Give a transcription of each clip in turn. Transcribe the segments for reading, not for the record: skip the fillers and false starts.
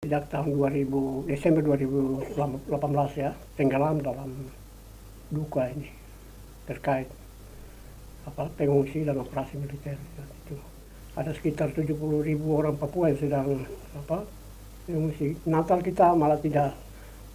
sejak tahun Desember 2018 ya, tenggelam dalam duka ini terkait pengungsi dan operasi militer. Itu ada sekitar 70.000 orang Papua yang sedang pengungsi. Natal kita malah tidak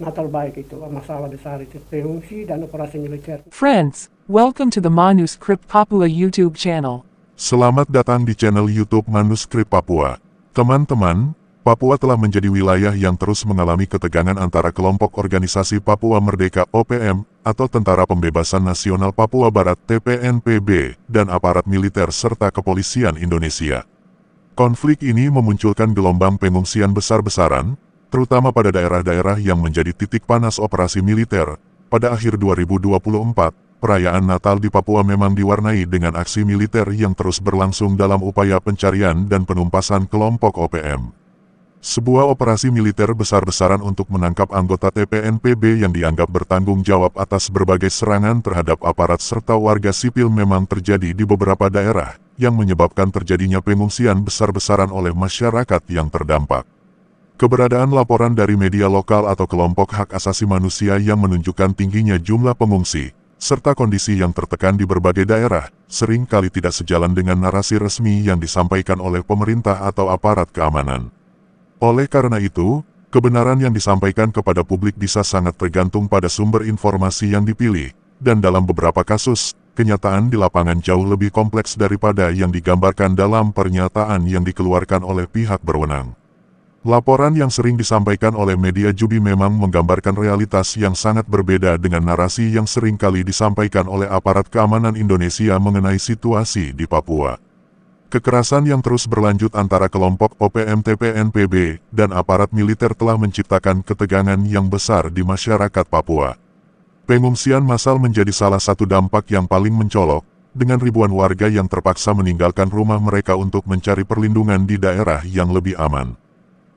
Natal baik, itu masalah besar itu pengungsi dan operasi militer. Friends, welcome to the Manuscript Papua YouTube channel. Selamat datang di channel YouTube Manuskrip Papua. Teman-teman, Papua telah menjadi wilayah yang terus mengalami ketegangan antara kelompok organisasi Papua Merdeka (OPM) atau Tentara Pembebasan Nasional Papua Barat (TPNPB) dan aparat militer serta kepolisian Indonesia. Konflik ini memunculkan gelombang pengungsian besar-besaran, terutama pada daerah-daerah yang menjadi titik panas operasi militer. Pada akhir 2024, perayaan Natal di Papua memang diwarnai dengan aksi militer yang terus berlangsung dalam upaya pencarian dan penumpasan kelompok OPM. Sebuah operasi militer besar-besaran untuk menangkap anggota TPNPB yang dianggap bertanggung jawab atas berbagai serangan terhadap aparat serta warga sipil memang terjadi di beberapa daerah, yang menyebabkan terjadinya pengungsian besar-besaran oleh masyarakat yang terdampak. Keberadaan laporan dari media lokal atau kelompok hak asasi manusia yang menunjukkan tingginya jumlah pengungsi, serta kondisi yang tertekan di berbagai daerah, sering kali tidak sejalan dengan narasi resmi yang disampaikan oleh pemerintah atau aparat keamanan. Oleh karena itu, kebenaran yang disampaikan kepada publik bisa sangat tergantung pada sumber informasi yang dipilih, dan dalam beberapa kasus, kenyataan di lapangan jauh lebih kompleks daripada yang digambarkan dalam pernyataan yang dikeluarkan oleh pihak berwenang. Laporan yang sering disampaikan oleh media Jubi memang menggambarkan realitas yang sangat berbeda dengan narasi yang sering kali disampaikan oleh aparat keamanan Indonesia mengenai situasi di Papua. Kekerasan yang terus berlanjut antara kelompok OPM TPNPB dan aparat militer telah menciptakan ketegangan yang besar di masyarakat Papua. Pengungsian massal menjadi salah satu dampak yang paling mencolok, dengan ribuan warga yang terpaksa meninggalkan rumah mereka untuk mencari perlindungan di daerah yang lebih aman.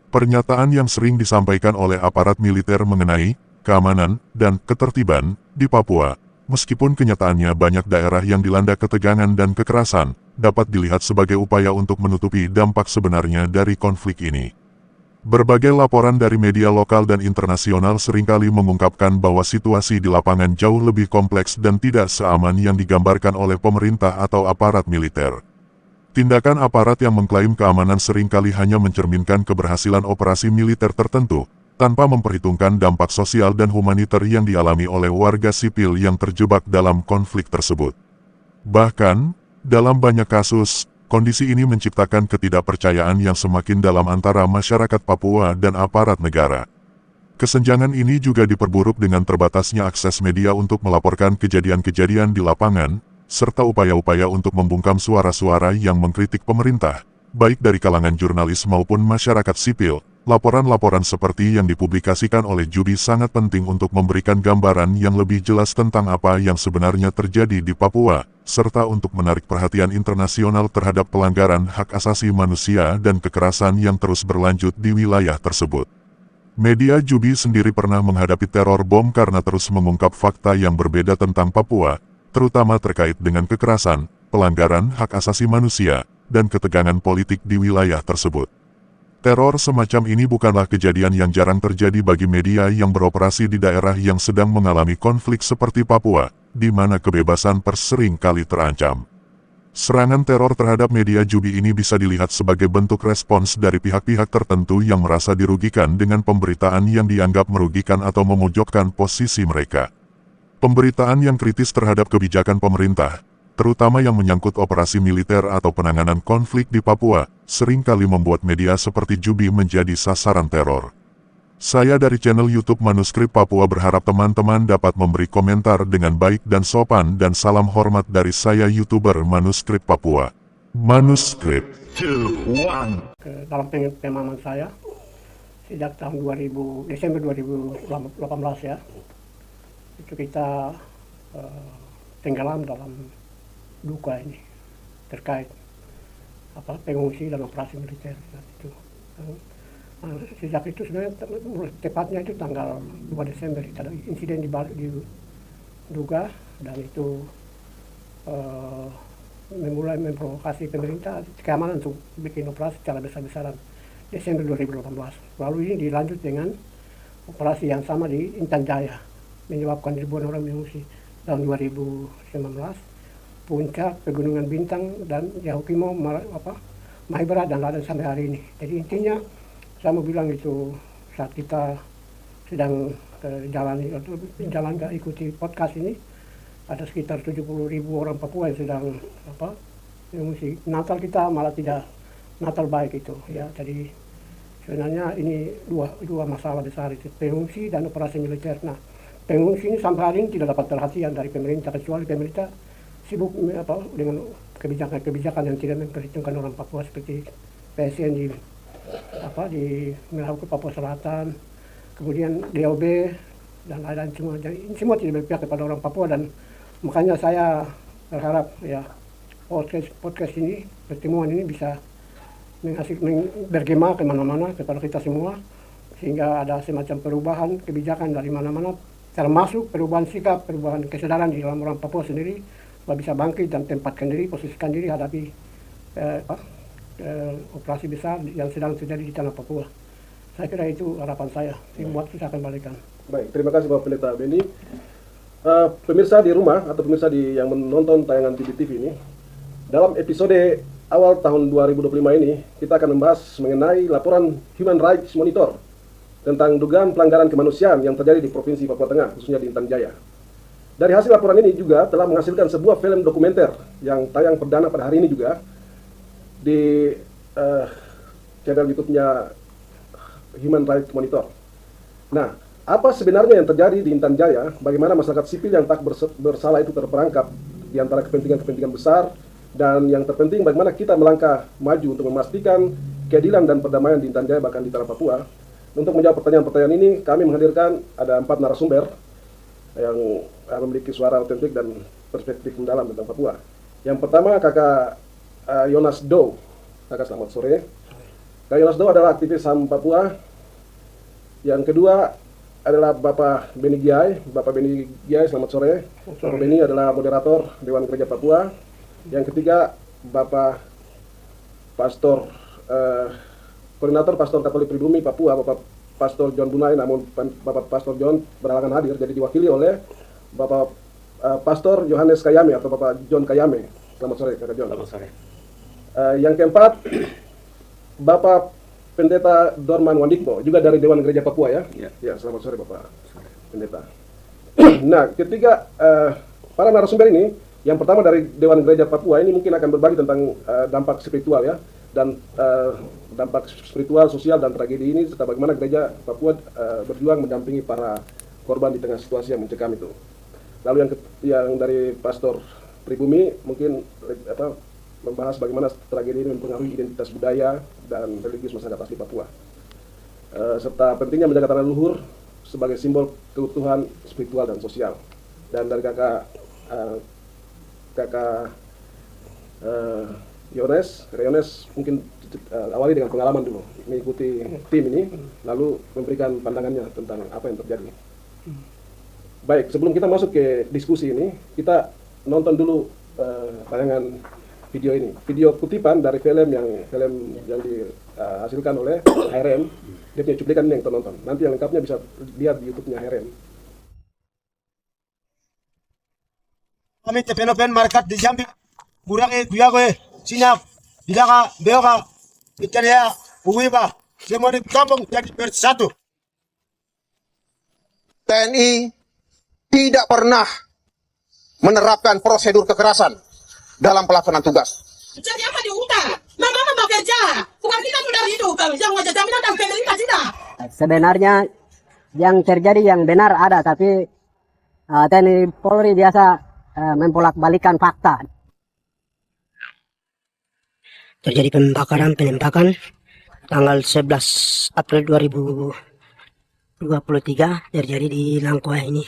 Pernyataan yang sering disampaikan oleh aparat militer mengenai keamanan dan ketertiban di Papua, meskipun kenyataannya banyak daerah yang dilanda ketegangan dan kekerasan, dapat dilihat sebagai upaya untuk menutupi dampak sebenarnya dari konflik ini. Berbagai laporan dari media lokal dan internasional seringkali mengungkapkan bahwa situasi di lapangan jauh lebih kompleks dan tidak seaman yang digambarkan oleh pemerintah atau aparat militer. Tindakan aparat yang mengklaim keamanan seringkali hanya mencerminkan keberhasilan operasi militer tertentu, tanpa memperhitungkan dampak sosial dan humaniter yang dialami oleh warga sipil yang terjebak dalam konflik tersebut. Bahkan, dalam banyak kasus, kondisi ini menciptakan ketidakpercayaan yang semakin dalam antara masyarakat Papua dan aparat negara. Kesenjangan ini juga diperburuk dengan terbatasnya akses media untuk melaporkan kejadian-kejadian di lapangan, serta upaya-upaya untuk membungkam suara-suara yang mengkritik pemerintah, baik dari kalangan jurnalis maupun masyarakat sipil. Laporan-laporan seperti yang dipublikasikan oleh Jubi sangat penting untuk memberikan gambaran yang lebih jelas tentang apa yang sebenarnya terjadi di Papua, serta untuk menarik perhatian internasional terhadap pelanggaran hak asasi manusia dan kekerasan yang terus berlanjut di wilayah tersebut. Media Jubi sendiri pernah menghadapi teror bom karena terus mengungkap fakta yang berbeda tentang Papua, terutama terkait dengan kekerasan, pelanggaran hak asasi manusia, dan ketegangan politik di wilayah tersebut. Teror semacam ini bukanlah kejadian yang jarang terjadi bagi media yang beroperasi di daerah yang sedang mengalami konflik seperti Papua, di mana kebebasan pers sering kali terancam. Serangan teror terhadap media Jubi ini bisa dilihat sebagai bentuk respons dari pihak-pihak tertentu yang merasa dirugikan dengan pemberitaan yang dianggap merugikan atau memojokkan posisi mereka. Pemberitaan yang kritis terhadap kebijakan pemerintah, terutama yang menyangkut operasi militer atau penanganan konflik di Papua, seringkali membuat media seperti Jubi menjadi sasaran teror. Saya dari channel YouTube Manuskrip Papua berharap teman-teman dapat memberi komentar dengan baik dan sopan, dan salam hormat dari saya YouTuber Manuskrip Papua. Manuskrip. Dalam pemahaman saya, sejak tahun Desember 2018 ya, itu kita tenggelam dalam duka ini terkait pengungsi dan operasi militer. Itu sejak itu sebenarnya tepatnya itu tanggal 2 Desember ada insiden di Duga, dan itu memulai memprovokasi pemerintah keamanan untuk bikin operasi secara besar-besaran Desember 2018. Lalu ini dilanjut dengan operasi yang sama di Intan Jaya, menyebabkan ribuan orang mengungsi. Tahun 2019, Puncak, Pegunungan Bintang, dan Yahukimo, Mahibara, dan Ladan sampai hari ini. Jadi intinya saya mau bilang itu, saat kita sedang ikuti podcast ini, ada sekitar 70.000 orang Papua yang sedang mengungsi. Natal kita malah tidak Natal baik itu ya. Jadi sebenarnya ini dua masalah besar itu, pengungsi dan operasi militer. Nah, pengungsi ini sampai hari ini tidak dapat perhatian dari pemerintah, kecuali pemerintah sibuk dengan kebijakan yang tidak memperhitungkan orang Papua, seperti PSN di Merauke, Papua Selatan, kemudian DOB dan lain-lain semua. Jadi ini semua tidak berpihak kepada orang Papua, dan makanya saya berharap ya podcast ini, pertemuan ini bisa bergema kemana-mana kepada kita semua, sehingga ada semacam perubahan kebijakan dari mana-mana, termasuk perubahan sikap, perubahan kesadaran di dalam orang Papua sendiri, supaya bisa bangkit dan tempatkan diri, posisikan diri hadapi operasi besar yang sedang terjadi di tanah Papua. Saya kira itu harapan saya. Buat saya akan balikan. Baik, terima kasih Bapak Pendeta Benny. Pemirsa di rumah atau pemirsa yang menonton tayangan TV ini, dalam episode awal tahun 2025 ini, kita akan membahas mengenai laporan Human Rights Monitor tentang dugaan pelanggaran kemanusiaan yang terjadi di Provinsi Papua Tengah, khususnya di Intan Jaya. Dari hasil laporan ini juga telah menghasilkan sebuah film dokumenter yang tayang perdana pada hari ini juga di channel YouTube-nya Human Rights Monitor. Nah, apa sebenarnya yang terjadi di Intan Jaya? Bagaimana masyarakat sipil yang tak bersalah itu terperangkap di antara kepentingan-kepentingan besar? Dan yang terpenting, bagaimana kita melangkah maju untuk memastikan keadilan dan perdamaian di Intan Jaya, bahkan di tanah Papua. Untuk menjawab pertanyaan-pertanyaan ini, kami menghadirkan ada 4 narasumber yang memiliki suara otentik dan perspektif mendalam tentang Papua. Yang pertama, Kakak Yonas Do. Kakak, selamat sore. Kakak Yonas Do adalah aktivis HAM Papua. Yang kedua adalah Bapak Benny Giai. Bapak Benny Giai, selamat sore. Bapak Benny adalah moderator Dewan Gereja Papua. Yang ketiga, Bapak Pastor, Koordinator Pastor Katolik Pribumi Papua, Bapak Pastor John Bunai, namun Bapak Pastor John berhalangan hadir, jadi diwakili oleh Bapak Pastor Yohanes Kayame atau Bapak John Kayame. Selamat sore, Kakak John. Selamat sore. Yang keempat, Bapak Pendeta Dorman Wandikbo, juga dari Dewan Gereja Papua ya. Ya, selamat sore Bapak Pendeta. Nah, ketiga para narasumber ini, yang pertama dari Dewan Gereja Papua ini mungkin akan berbagi tentang dampak spiritual ya, dan dampak spiritual, sosial, dan tragedi ini, serta bagaimana Gereja Papua berjuang mendampingi para korban di tengah situasi yang mencekam itu. Lalu yang dari Pastor Pribumi mungkin membahas bagaimana tragedi ini mempengaruhi identitas budaya dan religius masyarakat asli Papua, serta pentingnya menjaga tanah luhur sebagai simbol keutuhan spiritual dan sosial. Dan dari Kakak Yones mungkin awali dengan pengalaman dulu mengikuti tim ini, lalu memberikan pandangannya tentang apa yang terjadi. Baik, sebelum kita masuk ke diskusi ini, kita nonton dulu tayangan video ini, video kutipan dari film yang dihasilkan oleh HRM. Dia punya cuplikan ini yang kita nonton. Nanti yang lengkapnya bisa lihat di YouTube-nya HRM. Kami tepenopen markat di jambi burake kuyago sinyap bilaka beoka ikan ya uwiba semua di kampung jadi bersatu. TNI tidak pernah menerapkan prosedur kekerasan dalam pelaksanaan tugas. Jadi apa diutang? Mama bekerja, bukan kita sudah hidup, yang wajah jaminan dan pemerintah kita. Sebenarnya yang terjadi yang benar ada, tapi TNI Polri biasa membolak-balikan fakta. Terjadi penembakan tanggal 11 April 2023 terjadi di Langkoa ini.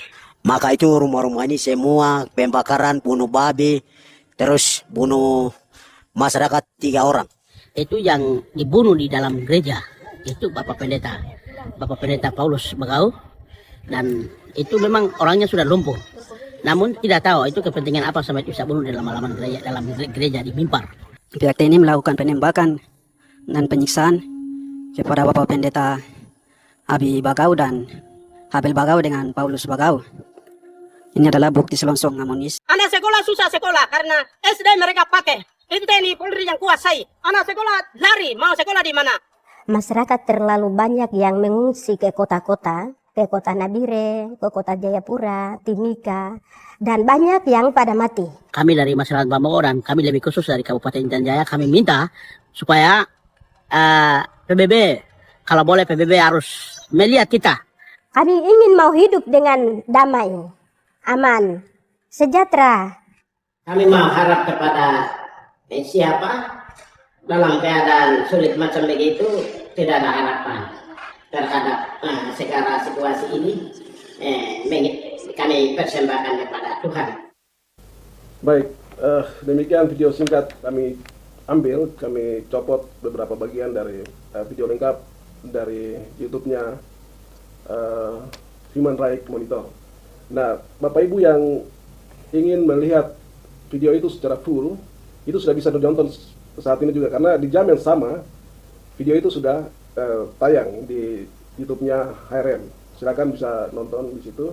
Maka itu rumah-rumah ini semua pembakaran, bunuh babi, terus bunuh masyarakat 3 orang. Itu yang dibunuh di dalam gereja, itu Bapak Pendeta Paulus Bagau, dan itu memang orangnya sudah lumpuh. Namun tidak tahu itu kepentingan apa sampai itu bisa bunuh di dalam halaman gereja, dalam gereja di Mimpar. Pihak TNI melakukan penembakan dan penyiksaan kepada Bapak Pendeta Abi Bagau dan Habel Bagau dengan Paulus Bagau. Ini adalah bukti selongsong amonis. Anak sekolah susah sekolah karena SD mereka pakai. Itu TNI Polri yang kuasai. Anak sekolah lari, mau sekolah di mana? Masyarakat terlalu banyak yang mengungsi ke kota-kota, ke kota Nabire, ke kota Jayapura, Timika, dan banyak yang pada mati. Kami dari masyarakat Bambago dan kami lebih khusus dari Kabupaten Intan Jaya, kami minta supaya PBB, kalau boleh PBB harus melihat kita. Kami ingin mau hidup dengan damai, aman, sejahtera. Kami mengharap kepada siapa dalam keadaan sulit macam begitu tidak ada harapan terhadap segala situasi ini. Kami persembahkan kepada Tuhan. Baik, demikian video singkat kami ambil, kami copot beberapa bagian dari video lengkap dari YouTube-nya Human Rights Monitor. Nah, Bapak Ibu yang ingin melihat video itu secara full, itu sudah bisa ditonton saat ini juga, karena di jam yang sama video itu sudah tayang di YouTube-nya HRM. Silakan bisa nonton di situ.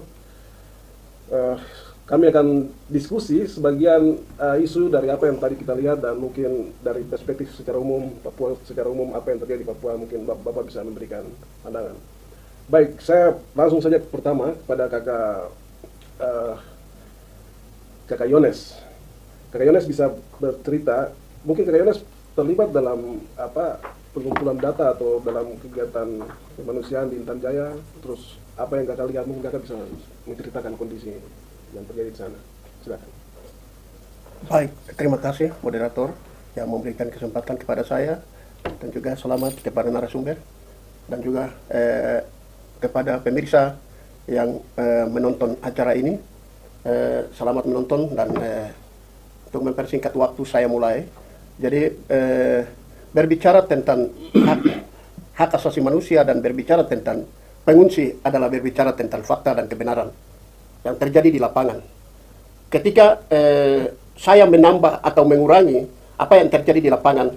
Kami akan diskusi sebagian isu dari apa yang tadi kita lihat, dan mungkin dari perspektif secara umum Papua, secara umum apa yang terjadi di Papua, mungkin Bapak bisa memberikan pandangan. Baik, saya langsung saja pertama kepada kakak Yones. Kakak Yones bisa bercerita, mungkin kakak Yones terlibat dalam pengumpulan data atau dalam kegiatan kemanusiaan di Intan Jaya, terus apa yang kakak lihat, mungkin kakak bisa menceritakan kondisi yang terjadi di sana. Silakan. Baik, terima kasih moderator yang memberikan kesempatan kepada saya, dan juga selamat kepada narasumber dan juga kepada pemirsa yang menonton acara ini. Selamat menonton, dan untuk mempersingkat waktu saya mulai. Jadi berbicara tentang hak asasi manusia dan berbicara tentang pengungsi adalah berbicara tentang fakta dan kebenaran yang terjadi di lapangan. Ketika saya menambah atau mengurangi apa yang terjadi di lapangan,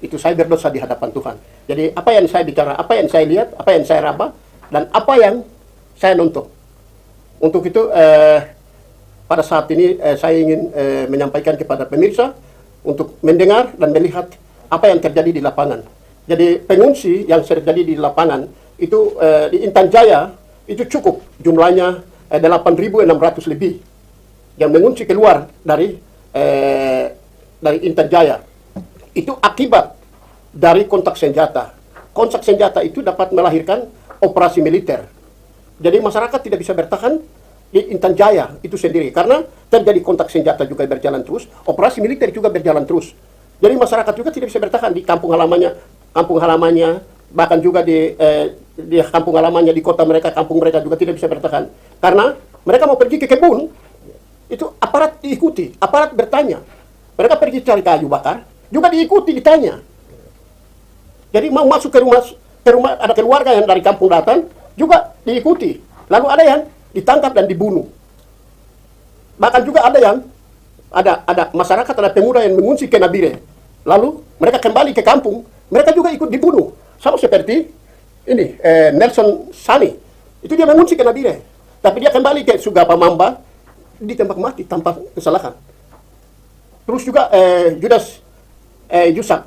itu saya berdosa di hadapan Tuhan. Jadi apa yang saya bicara, apa yang saya lihat, apa yang saya raba, dan apa yang saya nonton. Untuk itu pada saat ini saya ingin menyampaikan kepada pemirsa untuk mendengar dan melihat apa yang terjadi di lapangan. Jadi pengungsi yang terjadi di lapangan itu di Intan Jaya itu cukup jumlahnya 8.600 lebih yang mengungsi keluar dari Intan Jaya. Itu akibat dari kontak senjata. Kontak senjata itu dapat melahirkan operasi militer. Jadi masyarakat tidak bisa bertahan di Intan Jaya itu sendiri karena terjadi kontak senjata juga berjalan terus, operasi militer juga berjalan terus. Jadi masyarakat juga tidak bisa bertahan di kampung halamannya, bahkan juga di kampung halamannya, di kota mereka, kampung mereka juga tidak bisa bertahan. Karena mereka mau pergi ke kebun, itu aparat diikuti, aparat bertanya. Mereka pergi cari kayu bakar, juga diikuti, ditanya. Jadi mau masuk ke rumah ada keluarga yang dari kampung datang, juga diikuti. Lalu ada yang ditangkap dan dibunuh. Bahkan juga ada masyarakat, ada pemuda yang mengungsi ke Nabire. Lalu mereka kembali ke kampung, mereka juga ikut dibunuh. Sama seperti ini, Nelson Sani. Itu dia mengungsi ke Nabire. Tapi dia kembali ke Sugapa Mamba, ditembak mati tanpa kesalahan. Terus juga Judas Yusak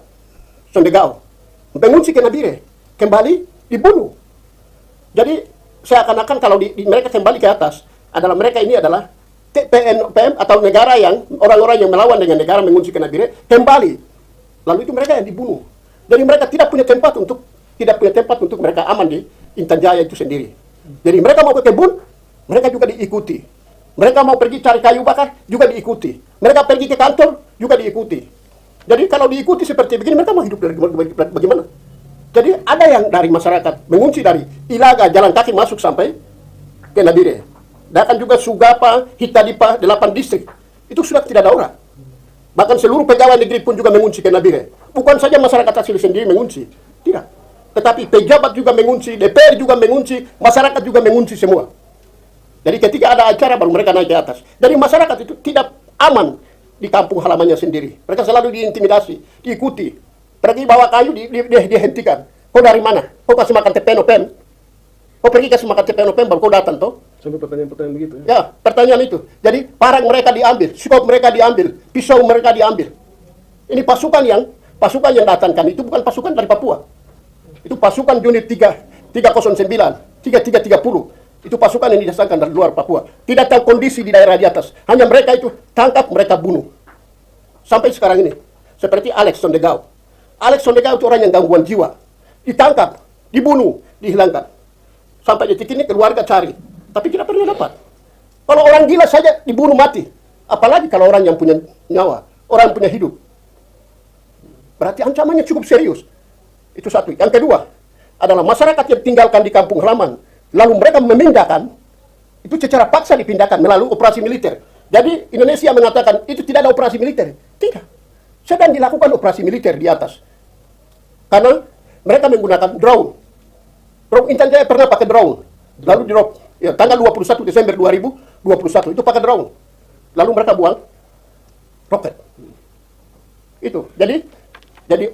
Sondegao, mengungsi ke Nabire, kembali dibunuh. Jadi seakan-akan kalau mereka kembali ke atas, mereka ini adalah TPNPM atau negara yang orang-orang yang melawan dengan negara mengungsi ke Nabire kembali. Lalu itu mereka yang dibunuh. Jadi mereka tidak punya tempat untuk mereka aman di Intan Jaya itu sendiri. Jadi mereka mau ke kebun, mereka juga diikuti. Mereka mau pergi cari kayu bakar, juga diikuti. Mereka pergi ke kantor, juga diikuti. Jadi kalau diikuti seperti begini, mereka mau hidup bagaimana? Jadi ada yang dari masyarakat mengungsi dari Ilaga, jalan kaki masuk sampai ke Nabire. Dan juga Sugapa, Hitadipa, 8 distrik. Itu sudah tidak ada orang. Bahkan seluruh pegawai negeri pun juga mengungsi ke Nabire. Bukan saja masyarakat asli sendiri mengungsi. Tidak. Tetapi pejabat juga mengungsi, DPR juga mengungsi, masyarakat juga mengungsi semua. Jadi ketika ada acara baru mereka naik ke atas. Jadi masyarakat itu tidak aman di kampung halamannya sendiri. Mereka selalu diintimidasi, diikuti. Pergi bawa kayu, dihentikan. Kau dari mana? Kau kasih makan TPNOPM? Kau pergi kasih makan TPNOPM baru kau datang toh? Sampai pertanyaan-pertanyaan begitu ya? Ya, pertanyaan itu. Jadi parang mereka diambil, skop mereka diambil, pisau mereka diambil. Ini pasukan yang datangkan itu bukan pasukan dari Papua. Itu pasukan unit 309, 3330. Itu pasukan yang didatangkan dari luar Papua. Tidak tahu kondisi di daerah di atas. Hanya mereka itu tangkap, mereka bunuh. Sampai sekarang ini. Seperti Alex Sondegau. Alex Sondegau itu orang yang gangguan jiwa. Ditangkap, dibunuh, dihilangkan. Sampai detik ini keluarga cari. Tapi tidak pernah dapat. Kalau orang gila saja dibunuh mati. Apalagi kalau orang yang punya nyawa. Orang yang punya hidup. Berarti ancamannya cukup serius. Itu satu. Yang kedua, adalah masyarakat yang tinggalkan di kampung halaman. Lalu mereka memindahkan. Itu secara paksa dipindahkan melalui operasi militer. Jadi Indonesia mengatakan itu tidak ada operasi militer. Tidak. Sedang dilakukan operasi militer di atas. Karena mereka menggunakan drone. Drone Intan Jaya pernah pakai drone. Lalu di drop. Ya, tanggal 21 Desember 2021 itu pakai drone. Lalu mereka buang roket. Itu. Jadi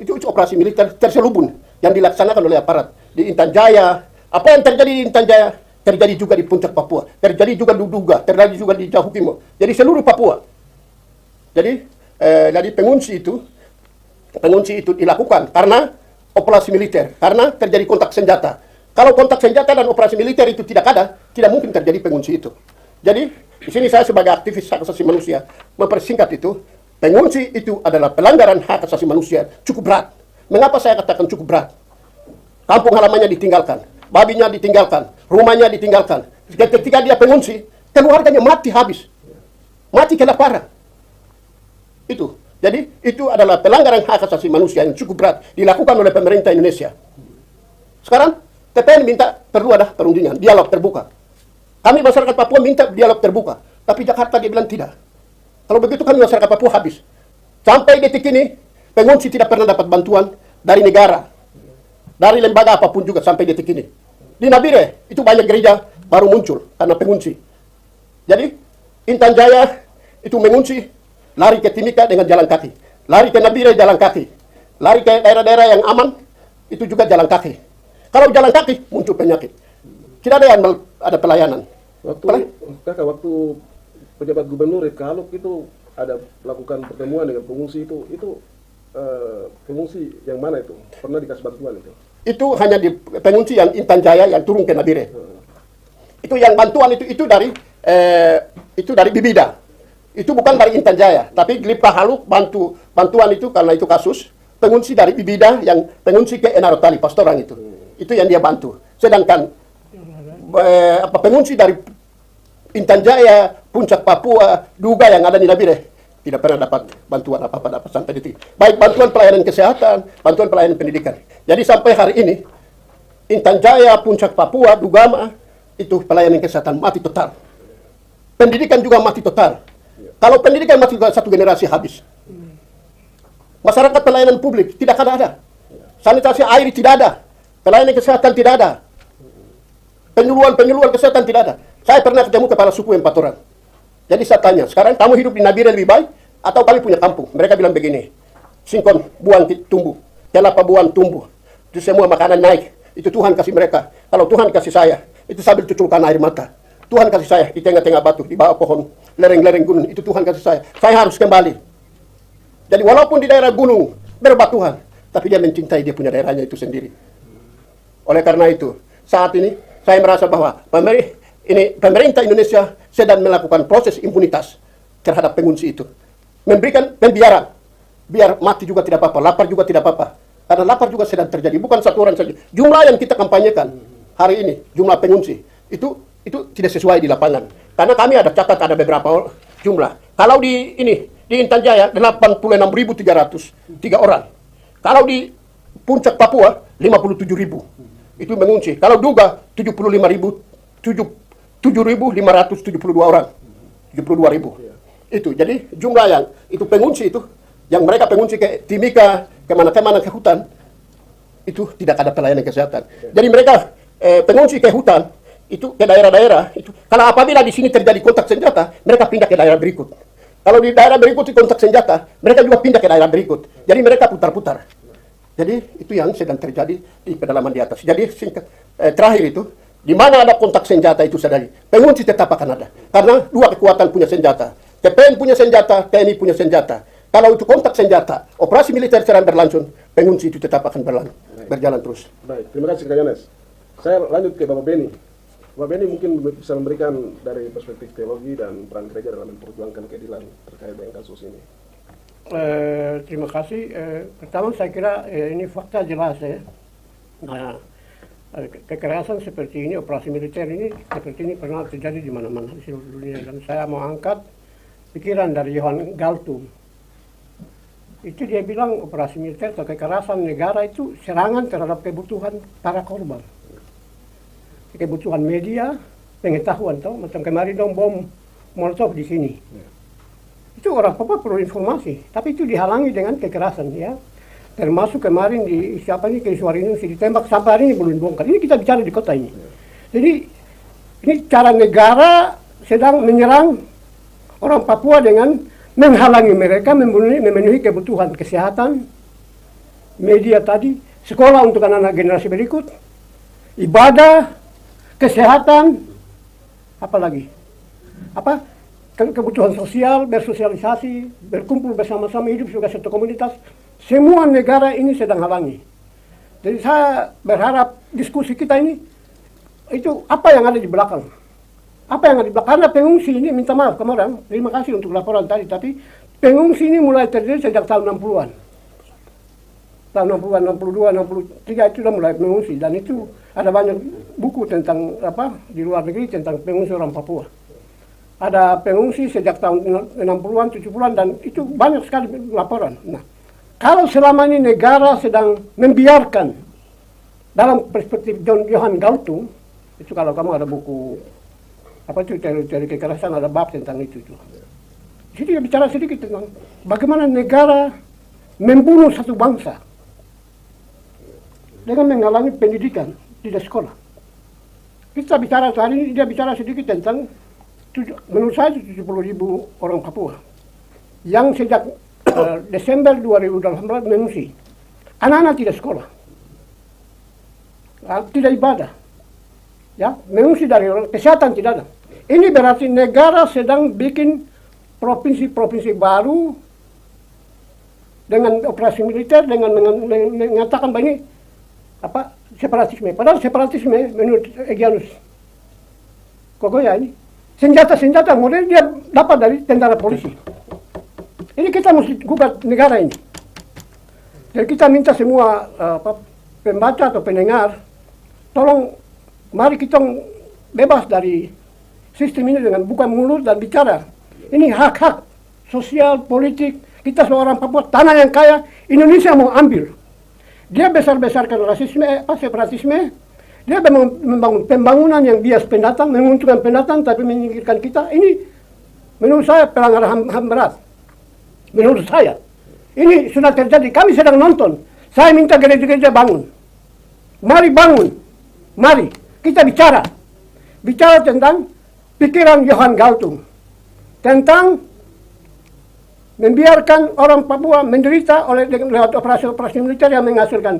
itu operasi militer terselubung yang dilaksanakan oleh aparat di Intan Jaya. Apa yang terjadi di Intan Jaya terjadi juga di puncak Papua, terjadi juga di Duga, terjadi juga di Jahukimo. Jadi seluruh Papua. Jadi dari pengungsi itu dilakukan karena operasi militer, karena terjadi kontak senjata. Kalau kontak senjata dan operasi militer itu tidak ada, tidak mungkin terjadi pengungsi itu. Jadi di sini saya sebagai aktivis hak asasi manusia mempersingkat itu. Pengungsi itu adalah pelanggaran hak asasi manusia cukup berat. Mengapa saya katakan cukup berat? Kampung halamannya ditinggalkan, babinya ditinggalkan, rumahnya ditinggalkan. Ketika dia pengungsi, keluarganya mati habis. Mati kelaparan. Itu. Jadi itu adalah pelanggaran hak asasi manusia yang cukup berat dilakukan oleh pemerintah Indonesia. Sekarang TPN minta perlu ada perundingan, dialog terbuka. Kami masyarakat Papua minta dialog terbuka, tapi Jakarta dia bilang tidak. Kalau begitu kan masyarakat Papua habis. Sampai detik ini, pengungsi tidak pernah dapat bantuan dari negara. Dari lembaga apapun juga sampai detik ini. Di Nabire, itu banyak gereja baru muncul karena pengungsi. Jadi, Intan Jaya itu mengungsi, lari ke Timika dengan jalan kaki. Lari ke Nabire jalan kaki. Lari ke daerah-daerah yang aman, itu juga jalan kaki. Kalau jalan kaki, muncul penyakit. Tidak ada yang ada pelayanan. Waktu pejabat gubernur Kaluk itu ada melakukan pertemuan dengan pengungsi itu pengungsi yang mana itu? Pernah dikasih bantuan itu? Itu hanya di pengungsi yang Intan Jaya yang turun ke Nabire. Itu yang bantuan itu dari Bibida. Itu bukan dari Intan Jaya, tapi Glipa Haluk bantuan itu karena itu kasus pengungsi dari Bibida yang pengungsi ke Enarotali Pastoran itu. Itu yang dia bantu. Sedangkan pengungsi dari Intan Jaya, Puncak Papua, Duga yang ada di Nabire tidak pernah dapat bantuan apa-apa dapat sampai detik. Baik bantuan pelayanan kesehatan, bantuan pelayanan pendidikan. Jadi sampai hari ini Intan Jaya, Puncak Papua, Dugama itu pelayanan kesehatan mati total. Pendidikan juga mati total. Kalau pendidikan mati total, satu generasi habis. Masyarakat pelayanan publik tidak ada. Sanitasi air tidak ada. Pelayanan kesehatan tidak ada. Penyuluhan kesehatan tidak ada. Saya pernah ketemu kepala suku Empat orang. Jadi saya tanya, sekarang kamu hidup di Nabire lebih baik atau kami punya kampung? Mereka bilang begini, singkong buang tumbuh, kelapa buang tumbuh, itu semua makanan naik, itu Tuhan kasih mereka. Kalau Tuhan kasih saya, itu sambil cuculkan air mata. Tuhan kasih saya di tengah-tengah batu, di bawah pohon, lereng-lereng gunung, itu Tuhan kasih saya. Saya harus kembali. Jadi walaupun di daerah gunung, berbatuhan, tapi dia mencintai dia punya daerahnya itu sendiri. Oleh karena itu, saat ini saya merasa bahwa pemerintah Indonesia sedang melakukan proses impunitas terhadap pengungsi itu. Memberikan pembiaran. Biar mati juga tidak apa-apa, lapar juga tidak apa-apa. Karena lapar juga sedang terjadi, bukan satu orang saja. Jumlah yang kita kampanyekan hari ini, jumlah pengungsi, itu tidak sesuai di lapangan. Karena kami ada catat ada beberapa jumlah. Kalau di Intan Jaya 86.303 orang. Kalau di Puncak Papua 57.000. Itu mengungsi. Kalau Duga 7.572 orang. 72.000. Itu. Jadi jumlah yang itu pengungsi itu yang mereka pengungsi ke Timika, kemana-kemana ke hutan, itu tidak ada pelayanan kesehatan. Jadi mereka pengungsi ke hutan, itu ke daerah-daerah, itu kalau apabila di sini terjadi kontak senjata, mereka pindah ke daerah berikut. Kalau di daerah berikut kontak senjata, mereka juga pindah ke daerah berikut. Jadi mereka putar-putar. Jadi itu yang sedang terjadi di pedalaman di atas. Jadi terakhir itu, di mana ada kontak senjata itu saudari, pengungsi tetap akan ada. Karena dua kekuatan punya senjata. TPN punya senjata, TNI punya senjata. Kalau itu kontak senjata, operasi militer sedang berlangsung, pengungsi itu tetap akan berjalan terus. Baik, terima kasih Kak Yones. Saya lanjut ke Bapak Beni. Bapak Beni mungkin bisa memberikan dari perspektif teologi dan peran gereja dalam memperjuangkan keadilan terkait dengan kasus ini. Terima kasih. Pertama saya kira ini fakta jelas ya. Nah, kekerasan seperti ini, operasi militer ini seperti ini pernah terjadi di mana-mana di seluruh dunia. Dan saya mau angkat pikiran dari Johan Galtung. Itu dia bilang operasi militer atau kekerasan negara itu serangan terhadap kebutuhan para korban. Kebutuhan media, pengetahuan, toh macam kemarin dong bom Molotov di sini. Itu orang Papua perlu informasi, tapi itu dihalangi dengan kekerasan ya. Termasuk kemarin di siapa ini Suarinus ditembak sampai hari ini belum dibongkar. Ini kita bicara di kota ini. Jadi ini cara negara sedang menyerang orang Papua dengan menghalangi mereka memenuhi kebutuhan kesehatan, media tadi, sekolah untuk anak-anak generasi berikut, ibadah, kesehatan, apa lagi? Kebutuhan sosial, bersosialisasi, berkumpul bersama-sama hidup sebagai satu komunitas, semua negara ini sedang halangi. Jadi saya berharap diskusi kita ini, itu apa yang ada di belakang. Apa yang ada di belakang, karena pengungsi ini, minta maaf kemarin, terima kasih untuk laporan tadi, tapi pengungsi ini mulai terjadi sejak tahun 60-an. Tahun 60-an, 62, 63 itu sudah mulai pengungsi, dan itu ada banyak buku tentang di luar negeri tentang pengungsi orang Papua. Ada pengungsi sejak tahun 60-an, 70-an, dan itu banyak sekali laporan. Nah, kalau selama ini negara sedang membiarkan, dalam perspektif Johan Galtung, itu kalau kamu ada buku, teori kekerasan, ada bab tentang itu. Jadi bicara sedikit tentang bagaimana negara membunuh satu bangsa dengan menghalangi pendidikan di sekolah. Kita bicara hari ini, dia bicara sedikit tentang menurut saya 70.000 orang Papua yang sejak Desember 2018 mengungsi. Anak-anak tidak sekolah, tidak ibadah, ya, mengungsi dari orang, kesehatan tidak ada. Ini berarti negara sedang bikin provinsi-provinsi baru dengan operasi militer, dengan mengatakan bahwa ini separatisme. Padahal separatisme menurut Egyanus Kogoya ini senjata-senjata modern dia dapat dari tentara polisi. Ini kita mesti gugat negara ini. Jadi kita minta semua pembaca atau pendengar, tolong mari kita bebas dari sistem ini dengan buka mulut dan bicara. Ini hak-hak sosial, politik, kita seorang Papua, tanah yang kaya, Indonesia mau ambil. Dia besar-besarkan rasisme, separatisme. Dia membangun pembangunan yang bias pendatang, menguntungkan pendatang tapi menyingkirkan kita. Ini menurut saya pelanggaran HAM berat. Menurut saya. Ini sudah terjadi, kami sedang nonton. Saya minta gereja-gereja bangun. Mari bangun. Mari, kita bicara. Bicara tentang pikiran Johan Galtung. Tentang membiarkan orang Papua menderita lewat operasi-operasi militer yang menghasilkan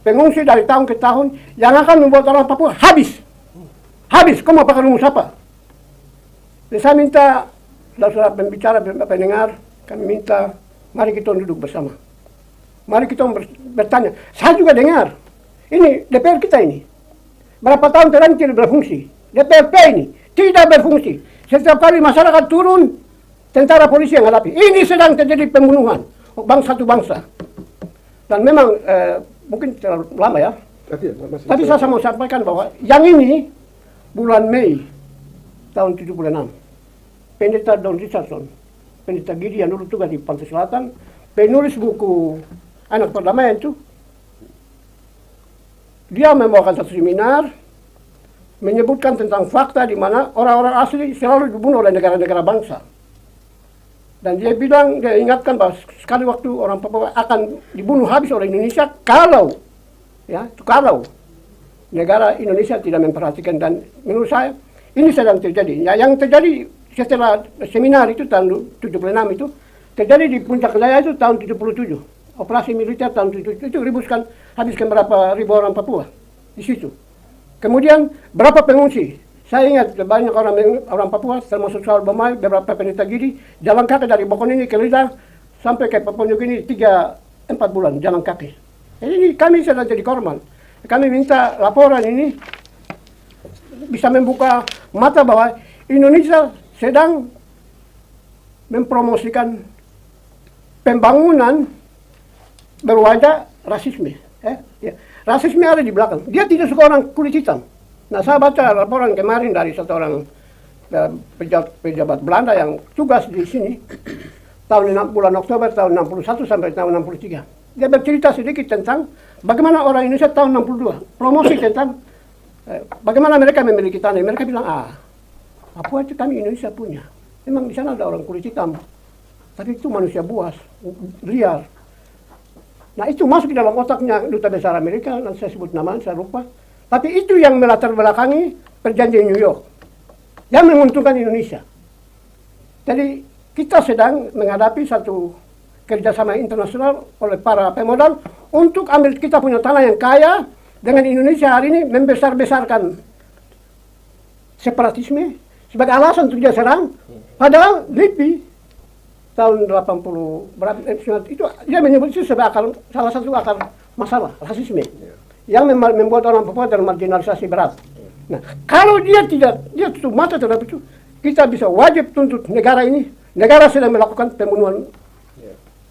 pengungsi dari tahun ke tahun yang akan membuat orang Papua habis. Kau mau pakai rumus apa? Jadi saya minta, saudara pembicara, pendengar, kami minta, mari kita duduk bersama. Mari kita bertanya. Saya juga dengar, ini DPR kita ini, berapa tahun terakhir tidak berfungsi. DPRP ini tidak berfungsi. Setiap kali masyarakat turun, tentara polisi yang hadapi. Ini sedang terjadi pembunuhan satu bangsa. Dan memang mungkin terlalu lama ya. Tapi saya mau sampaikan bahwa yang ini bulan Mei tahun 76, Pendeta Don Richardson, Pendeta Gidi yang dulu tugas di Pantai Selatan, penulis buku Anak Perdamaian itu, dia membawakan satu seminar menyebutkan tentang fakta di mana orang-orang asli selalu dibunuh oleh negara-negara bangsa. Dan dia bilang, dia ingatkan bahwa sekali waktu orang Papua akan dibunuh habis oleh Indonesia kalau negara Indonesia tidak memperhatikan. Dan menurut saya ini sedang terjadi. Ya, yang terjadi setelah seminar itu tahun 76 itu terjadi di Puncak Jaya itu tahun 77. operasi militer tahun itu ribuskan, habiskan berapa ribu orang Papua di situ. Kemudian berapa pengungsi? Saya ingat banyak orang Papua, termasuk Saul Bomai, beberapa pendeta Gidi, jalan kaki dari Bokonini ke Lida sampai ke Papua Nugini 3-4 bulan jalan kaki. Jadi ini kami sudah jadi korban. Kami minta laporan ini bisa membuka mata bahwa Indonesia sedang mempromosikan pembangunan berwajah rasisme. Ya. Rasisme ada di belakang. Dia tidak suka orang kulit hitam. Nah, saya baca laporan kemarin dari satu orang pejabat Belanda yang tugas di sini bulan Oktober tahun 61 sampai tahun 63. Dia bercerita sedikit tentang bagaimana orang Indonesia tahun 62 promosi tentang bagaimana mereka memiliki tanah. Mereka bilang, Papua itu kami Indonesia punya. Memang di sana ada orang kulit hitam, tapi itu manusia buas, liar. Nah, itu masuk di dalam otaknya Duta Besar Amerika, nanti saya sebut nama, saya lupa. Tapi itu yang melatar belakangi perjanjian New York, yang menguntungkan Indonesia. Jadi kita sedang menghadapi satu kerjasama internasional oleh para pemodal untuk ambil kita punya tanah yang kaya dengan Indonesia hari ini membesar-besarkan separatisme sebagai alasan untuk dia serang. Padahal LIPI tahun 80 berapa itu dia menyebut itu sebagai salah satu akar masalah rasisme yang membuat orang Papua termarginalisasi berat. Nah, kalau dia tutup mata terhadap itu, kita bisa wajib tuntut negara ini. Negara sedang melakukan pembunuhan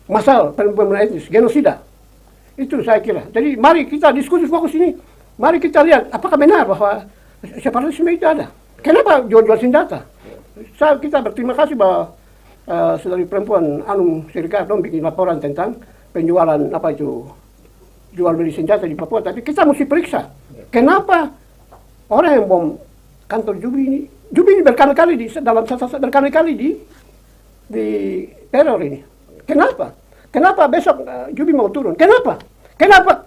massal, pembunuhan etnis, genosida. Itu saya kira. Jadi mari kita diskusi fokus ini. Mari kita lihat apakah benar bahwa separatisme itu ada. Kenapa jual-jual senjata? Kita berterima kasih bahwa saudari perempuan Anum Sirikardong bikin laporan tentang penjualan jual beli senjata di Papua. Tapi kita mesti periksa kenapa orang yang bom kantor Jubi ini berkali-kali berkali-kali di teror ini. Kenapa besok Jubi mau turun? Kenapa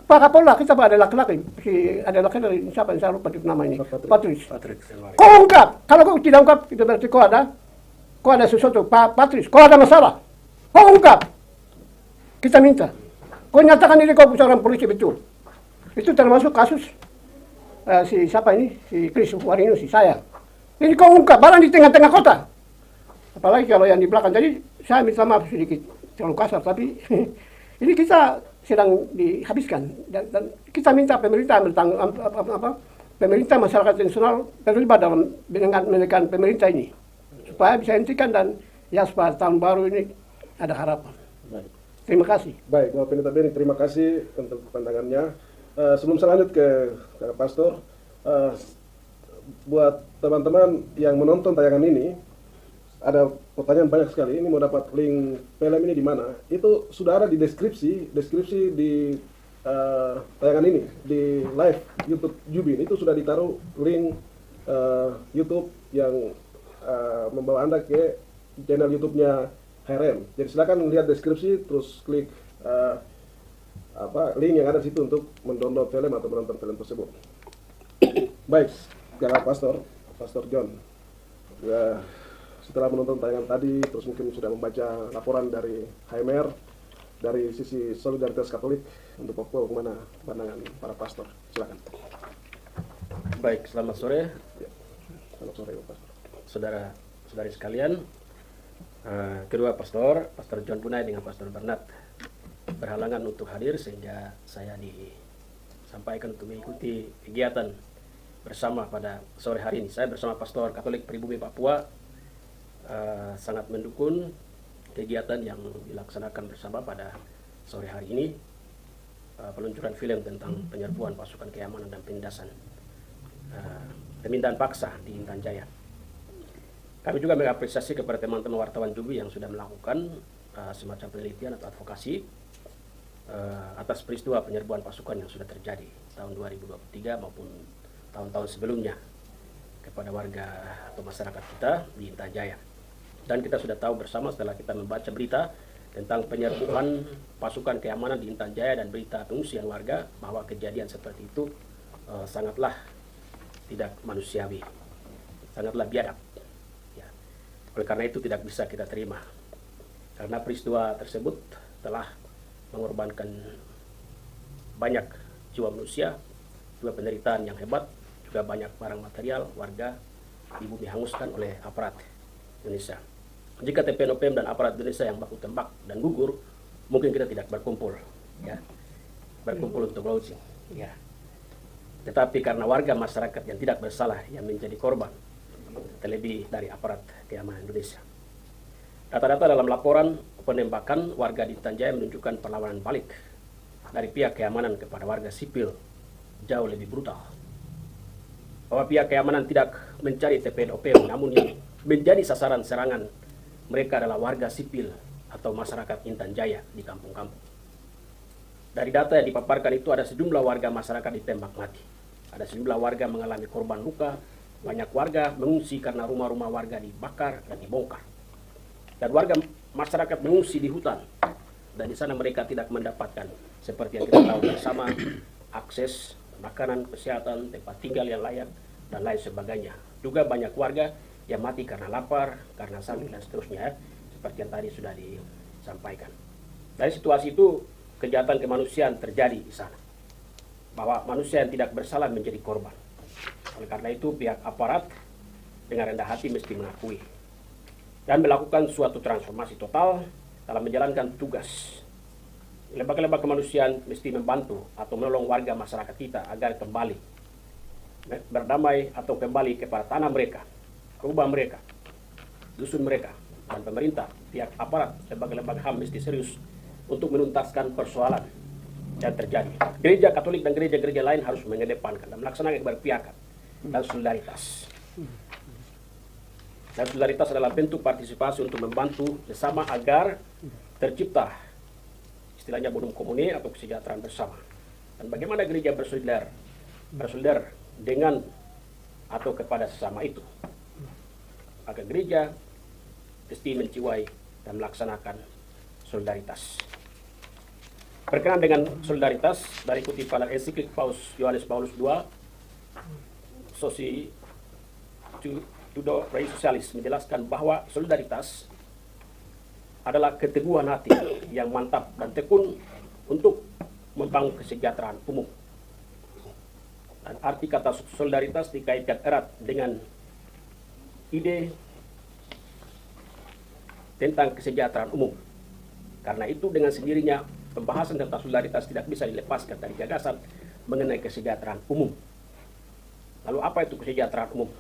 Pak Kapolda kita ada laki-laki, ada laki-laki siapa yang saya lupa nama ini, Patrice. Kau ungkap, kalau kau tidak ungkap itu berarti kau ada sesuatu, Pak Patrice, kau ada masalah. Kau ungkap, kita minta. Kau nyatakan diri kau seorang polisi betul. Itu termasuk kasus si Chris Warinusi, saya. Ini kau ungkap, barang di tengah-tengah kota. Apalagi kalau yang di belakang. Jadi saya minta maaf sedikit, terlalu kasar, tapi ini kita sedang dihabiskan dan kita minta pemerintah pemerintah masyarakat internasional terlibat dalam menekan pemerintah ini supaya bisa hentikan dan ya supaya tahun baru ini ada harapan. Baik. Terima kasih. Baik, Bapak Pendeta Beni, terima kasih untuk pandangannya. Sebelum saya lanjut ke Pastor, buat teman-teman yang menonton tayangan ini, ada pertanyaan banyak sekali. Ini mau dapat link film ini di mana? Itu sudah ada di deskripsi di tayangan ini, di live YouTube Jubin. Itu sudah ditaruh link YouTube yang membawa Anda ke channel YouTube-nya HRM. Jadi silakan lihat deskripsi, terus klik link yang ada di situ untuk mendownload film atau menonton film tersebut. Baik, Pastor John. Setelah menonton tayangan tadi, terus mungkin sudah membaca laporan dari HMR dari sisi solidaritas Katolik untuk Papua, bagaimana pandangan para pastor? Silakan. Baik, selamat sore. Ya, selamat sore, Pak Pastor. Saudara-saudari sekalian, kedua Pastor John Punai dengan Pastor Bernard berhalangan untuk hadir sehingga saya disampaikan untuk mengikuti kegiatan bersama pada sore hari ini. Saya bersama Pastor Katolik Pribumi Papua sangat mendukung kegiatan yang dilaksanakan bersama pada sore hari ini, peluncuran film tentang penyerbuan pasukan keamanan dan penindasan pemindahan paksa di Intan Jaya. Kami juga mengapresiasi kepada teman-teman wartawan Jubi yang sudah melakukan semacam penelitian atau advokasi atas peristiwa penyerbuan pasukan yang sudah terjadi tahun 2023 maupun tahun-tahun sebelumnya kepada warga atau masyarakat kita di Intan Jaya. Dan kita sudah tahu bersama setelah kita membaca berita tentang penyerbuan pasukan keamanan di Intan Jaya dan berita pengungsian warga bahwa kejadian seperti itu sangatlah tidak manusiawi, sangatlah biadab. Ya. Oleh karena itu tidak bisa kita terima. Karena peristiwa tersebut telah mengorbankan banyak jiwa manusia, juga penderitaan yang hebat, juga banyak barang material warga di bumi hanguskan oleh aparat Indonesia. Jika TPNOPM dan aparat Indonesia yang baku tembak dan gugur, mungkin kita tidak berkumpul, ya, berkumpul untuk launching, ya. Tetapi karena warga masyarakat yang tidak bersalah yang menjadi korban, terlebih dari aparat keamanan Indonesia. Data-data dalam laporan penembakan warga di Tanjaya menunjukkan perlawanan balik dari pihak keamanan kepada warga sipil jauh lebih brutal. Bahwa pihak keamanan tidak mencari TPNOPM, namun yang menjadi sasaran serangan mereka adalah warga sipil atau masyarakat Intan Jaya di kampung-kampung. Dari data yang dipaparkan itu ada sejumlah warga masyarakat ditembak mati. Ada sejumlah warga mengalami korban luka, banyak warga mengungsi karena rumah-rumah warga dibakar dan dibongkar. Dan warga masyarakat mengungsi di hutan, dan di sana mereka tidak mendapatkan seperti yang kita tahu bersama, akses makanan, kesehatan, tempat tinggal yang layak, dan lain sebagainya. Juga banyak warga yang mati karena lapar, karena sakit, dan seterusnya, seperti yang tadi sudah disampaikan. Dari situasi itu, kejahatan kemanusiaan terjadi di sana. Bahwa manusia yang tidak bersalah menjadi korban. Oleh karena itu, pihak aparat dengan rendah hati mesti mengakui dan melakukan suatu transformasi total dalam menjalankan tugas. Lembaga-lembaga kemanusiaan mesti membantu atau menolong warga masyarakat kita agar kembali berdamai atau kembali kepada tanah mereka, rumah mereka, dusun mereka, dan pemerintah, pihak aparat, lembaga-lembaga HAM mesti serius untuk menuntaskan persoalan yang terjadi. Gereja Katolik dan gereja-gereja lain harus mengedepankan dan melaksanakan keberpihakan dan solidaritas. Dan solidaritas adalah bentuk partisipasi untuk membantu bersama agar tercipta istilahnya bonum komune atau kesejahteraan bersama. Dan bagaimana gereja bersolidar dengan atau kepada sesama itu. Maka gereja mesti menjiwai dan melaksanakan solidaritas. Berkenaan dengan solidaritas, dari kutipan ensiklik Paus Yohanes Paulus II, Soci Tudo Rei Sosialis menjelaskan bahwa solidaritas adalah keteguhan hati yang mantap dan tekun untuk membangun kesejahteraan umum. Dan arti kata solidaritas dikaitkan erat dengan ide tentang kesejahteraan umum. Karena itu dengan sendirinya pembahasan tentang solidaritas tidak bisa dilepaskan dari gagasan mengenai kesejahteraan umum. Lalu apa itu kesejahteraan umum?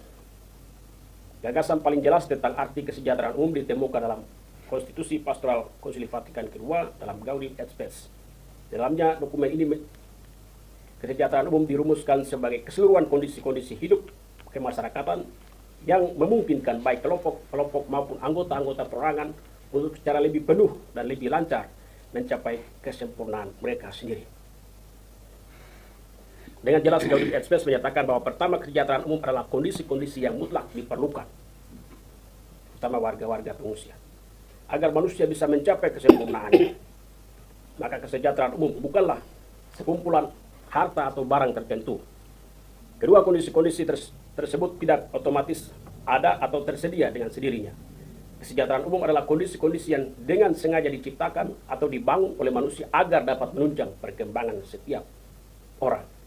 Gagasan paling jelas tentang arti kesejahteraan umum ditemukan dalam Konstitusi Pastoral Konsili Vatikan II dalam Gaudium et Spes. Dalamnya dokumen ini kesejahteraan umum dirumuskan sebagai keseluruhan kondisi-kondisi hidup kemasyarakatan yang memungkinkan baik kelompok-kelompok maupun anggota-anggota perorangan untuk secara lebih penuh dan lebih lancar mencapai kesempurnaan mereka sendiri. Dengan jelas Gaudium et Spes menyatakan bahwa pertama kesejahteraan umum adalah kondisi-kondisi yang mutlak diperlukan, terutama warga-warga pengungsian, agar manusia bisa mencapai kesempurnaan. Maka kesejahteraan umum bukanlah sekumpulan harta atau barang tertentu. Kedua kondisi-kondisi tersebut tidak otomatis ada atau tersedia dengan sendirinya. Kesejahteraan umum adalah kondisi-kondisi yang dengan sengaja diciptakan atau dibangun oleh manusia agar dapat menunjang perkembangan setiap orang.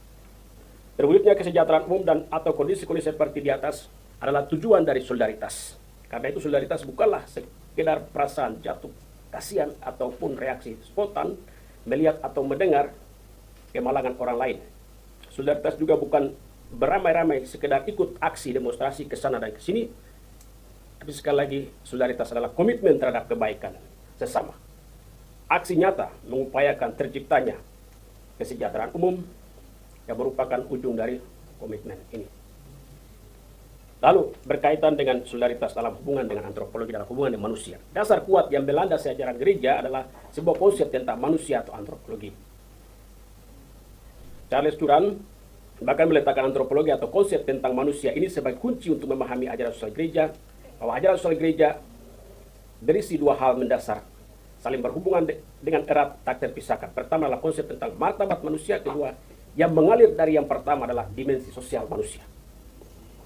Terwujudnya kesejahteraan umum dan atau kondisi-kondisi seperti di atas adalah tujuan dari solidaritas. Karena itu solidaritas bukanlah sekedar perasaan jatuh kasihan ataupun reaksi spontan melihat atau mendengar kemalangan orang lain. Solidaritas juga bukan beramai-ramai sekedar ikut aksi demonstrasi ke sana dan ke sini. Tapi sekali lagi, solidaritas adalah komitmen terhadap kebaikan sesama. Aksi nyata mengupayakan terciptanya kesejahteraan umum yang merupakan ujung dari komitmen ini. Lalu berkaitan dengan solidaritas dalam hubungan dengan antropologi, dalam hubungan dengan manusia. Dasar kuat yang melanda sejarah gereja adalah sebuah konsep tentang manusia atau antropologi. Charles Duran bahkan meletakkan antropologi atau konsep tentang manusia ini sebagai kunci untuk memahami ajaran sosial gereja, bahwa ajaran sosial gereja berisi dua hal mendasar, saling berhubungan dengan erat, tak terpisahkan. Pertama adalah konsep tentang martabat manusia, kedua yang mengalir dari yang pertama adalah dimensi sosial manusia.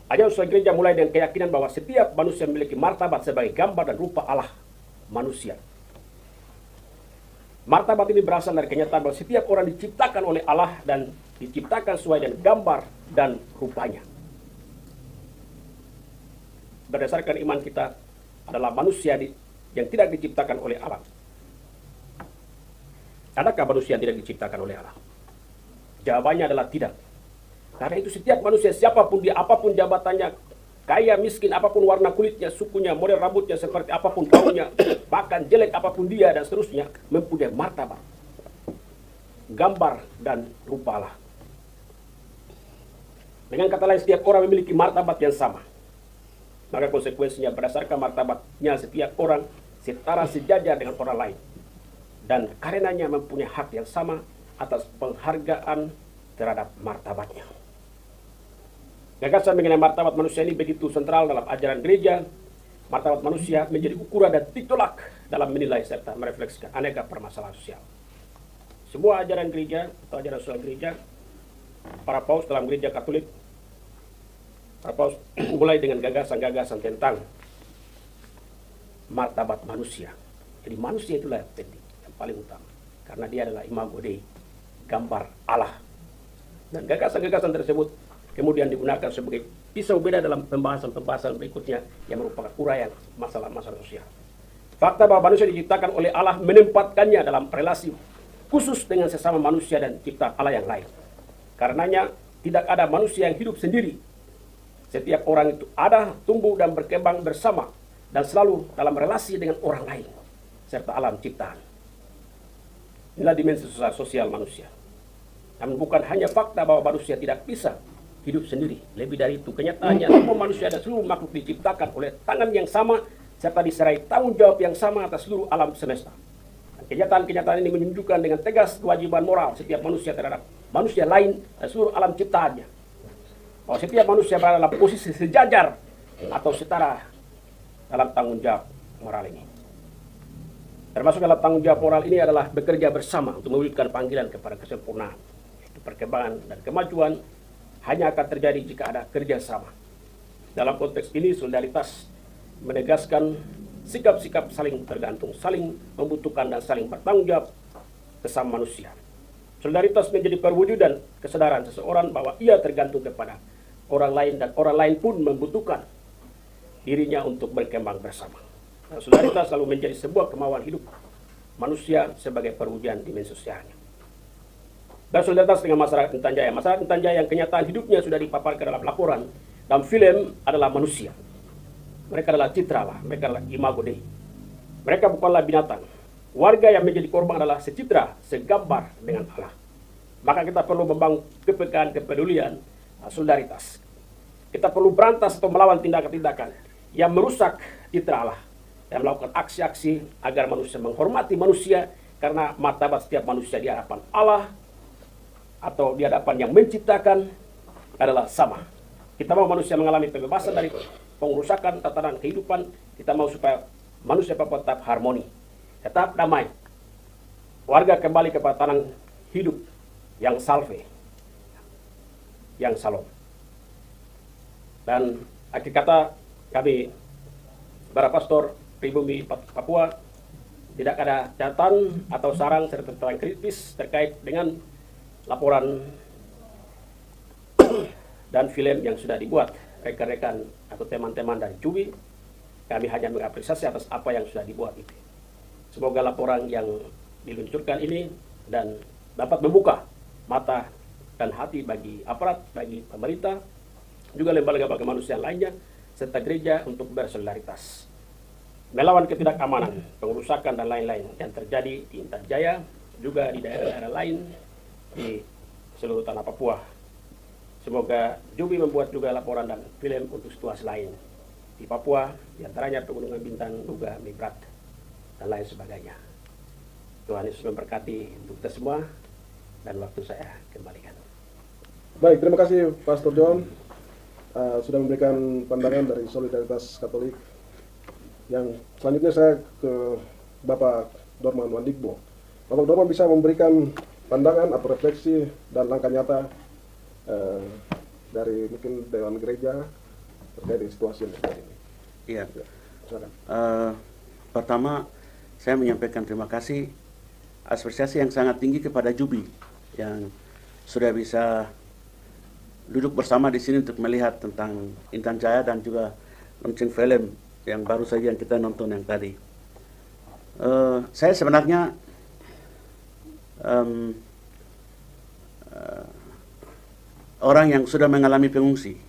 Ajaran sosial gereja mulai dengan keyakinan bahwa setiap manusia memiliki martabat sebagai gambar dan rupa Allah manusia. Martabat ini berasal dari kenyataan bahwa setiap orang diciptakan oleh Allah dan diciptakan sesuai dengan gambar dan rupanya. Berdasarkan iman kita adalah manusia yang tidak diciptakan oleh Allah. Adakah manusia yang tidak diciptakan oleh Allah? Jawabannya adalah tidak. Karena itu setiap manusia, siapapun dia, apapun jabatannya, kaya, miskin, apapun warna kulitnya, sukunya, model rambutnya, seperti apapun kaumnya, bahkan jelek apapun dia dan seterusnya, mempunyai martabat, gambar dan rupa Allah. Dengan kata lain, setiap orang memiliki martabat yang sama. Maka konsekuensinya berdasarkan martabatnya setiap orang setara sejajar dengan orang lain. Dan karenanya mempunyai hak yang sama atas penghargaan terhadap martabatnya. Gagasan mengenai martabat manusia ini begitu sentral dalam ajaran gereja. Martabat manusia menjadi ukuran dan titolak dalam menilai serta merefleksikan aneka permasalahan sosial. Semua ajaran gereja atau ajaran sosial gereja, para paus dalam gereja Katolik, para paus mulai dengan gagasan-gagasan tentang martabat manusia. Jadi manusia itulah yang penting, yang paling utama. Karena dia adalah imago Dei, gambar Allah. Dan gagasan-gagasan tersebut kemudian digunakan sebagai pisau beda dalam pembahasan-pembahasan berikutnya yang merupakan uraian masalah-masalah sosial. Fakta bahwa manusia diciptakan oleh Allah menempatkannya dalam relasi khusus dengan sesama manusia dan ciptaan Allah yang lain. Karenanya tidak ada manusia yang hidup sendiri. Setiap orang itu ada, tumbuh dan berkembang bersama dan selalu dalam relasi dengan orang lain serta alam ciptaan. Inilah dimensi sosial manusia. Namun bukan hanya fakta bahwa manusia tidak bisa hidup sendiri. Lebih dari itu, kenyataannya semua manusia dan seluruh makhluk diciptakan oleh tangan yang sama serta diserai tanggung jawab yang sama atas seluruh alam semesta. Dan kenyataan-kenyataan ini menunjukkan dengan tegas kewajiban moral setiap manusia terhadap manusia lain dan seluruh alam ciptaannya. Bahwa setiap manusia berada dalam posisi sejajar atau setara dalam tanggung jawab moral ini. Termasuk dalam tanggung jawab moral ini adalah bekerja bersama untuk mewujudkan panggilan kepada kesempurnaan. Perkembangan dan kemajuan hanya akan terjadi jika ada kerjasama. Dalam konteks ini, solidaritas menegaskan sikap-sikap saling tergantung, saling membutuhkan dan saling bertanggung jawab sesama manusia. Solidaritas menjadi perwujudan kesadaran seseorang bahwa ia tergantung kepada orang lain dan orang lain pun membutuhkan dirinya untuk berkembang bersama. Nah, solidaritas selalu menjadi sebuah kemauan hidup manusia sebagai perwujudan dimensi sosialnya. Dan solidaritas dengan masyarakat Intan Jaya. Masyarakat Intan Jaya yang kenyataan hidupnya sudah dipaparkan dalam laporan dan film adalah manusia. Mereka adalah citra Allah, mereka adalah imago Dei. Mereka bukanlah binatang. Warga yang menjadi korban adalah secitra, segambar dengan Allah. Maka kita perlu membangun kepekaan, kepedulian, solidaritas. Kita perlu berantas atau melawan tindakan-tindakan yang merusak citra Allah dan melakukan aksi-aksi agar manusia menghormati manusia karena martabat setiap manusia di hadapan Allah atau di hadapan yang menciptakan adalah sama. Kita mau manusia mengalami pembebasan dari pengurusakan tatanan kehidupan. Kita mau supaya manusia Papua tetap harmoni, tetap damai. Warga kembali kepada tatanan hidup yang salve, yang salom. Dan akhir kata kami, para pastor pribumi Papua, tidak ada catatan atau saran serta catatan kritis terkait dengan laporan dan film yang sudah dibuat rekan-rekan atau teman-teman dari Cubi. Kami hanya mengapresiasi atas apa yang sudah dibuat itu. Semoga laporan yang diluncurkan ini dan dapat membuka mata dan hati bagi aparat, bagi pemerintah, juga lembaga-lembaga kemanusiaan lainnya, serta gereja untuk bersolidaritas melawan ketidakamanan, pengerusakan dan lain-lain yang terjadi di Intan Jaya, juga di daerah-daerah lain di seluruh tanah Papua. Semoga Jubi membuat juga laporan dan film untuk situasi lain di Papua, diantaranya Pegunungan Bintang, Nuga, Mibrat, dan lain sebagainya. Tuhan Yesus memberkati untuk kita semua, dan waktu saya kembalikan. Baik, terima kasih Pastor John sudah memberikan pandangan dari Solidaritas Katolik. Yang selanjutnya saya ke Bapak Dorman Wandigbo. Bapak Dorman bisa memberikan pandangan atau refleksi dan langkah nyata dari mungkin Dewan Gereja terkait dengan situasi yang terjadi ini. Iya. Pertama, saya menyampaikan terima kasih apresiasi yang sangat tinggi kepada Jubi yang sudah bisa duduk bersama di sini untuk melihat tentang Intan Jaya dan juga launching film yang baru saja yang kita nonton yang tadi. Saya sebenarnya orang yang sudah mengalami pengungsi,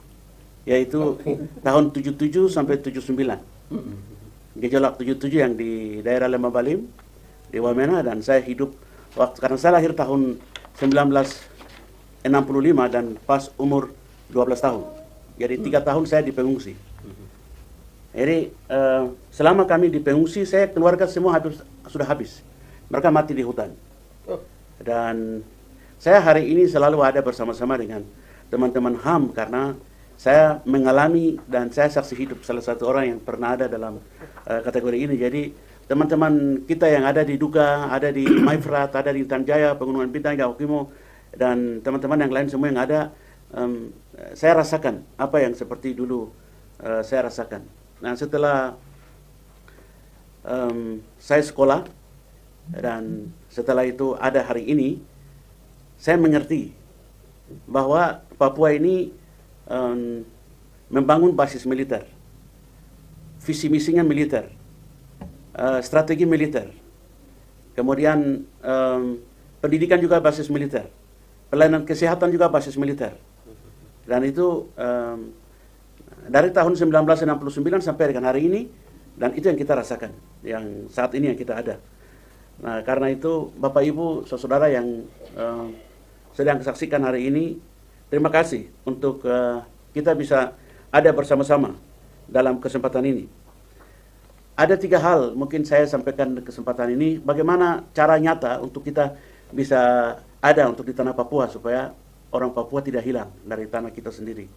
yaitu tahun 77 sampai 79. Gejolak 77 yang di daerah Lembah Balim, di Wamena, dan saya hidup karena saya lahir tahun 1965 dan pas umur 12 tahun. Jadi 3 tahun saya di pengungsi. Jadi selama kami di pengungsi, saya keluarga semua sudah habis. Mereka mati di hutan. Dan saya hari ini selalu ada bersama-sama dengan teman-teman HAM karena saya mengalami dan saya saksi hidup salah satu orang yang pernah ada dalam kategori ini. Jadi teman-teman kita yang ada di Duga, ada di Maifrat, ada di Intan Jaya, Pegunungan Bintang, Yaukimo, dan teman-teman yang lain semua yang ada, saya rasakan apa yang seperti dulu saya rasakan. Nah, setelah saya sekolah dan setelah itu ada hari ini, saya mengerti bahwa Papua ini membangun basis militer, visi misinya militer, strategi militer, kemudian pendidikan juga basis militer, pelayanan kesehatan juga basis militer, dan itu dari tahun 1969 sampai dengan hari ini, dan itu yang kita rasakan, yang saat ini yang kita ada. Nah, karena itu Bapak Ibu, saudara yang sedang saksikan hari ini, terima kasih untuk kita bisa ada bersama-sama dalam kesempatan ini. Ada 3 hal mungkin saya sampaikan di kesempatan ini, bagaimana cara nyata untuk kita bisa ada untuk di tanah Papua supaya orang Papua tidak hilang dari tanah kita sendiri.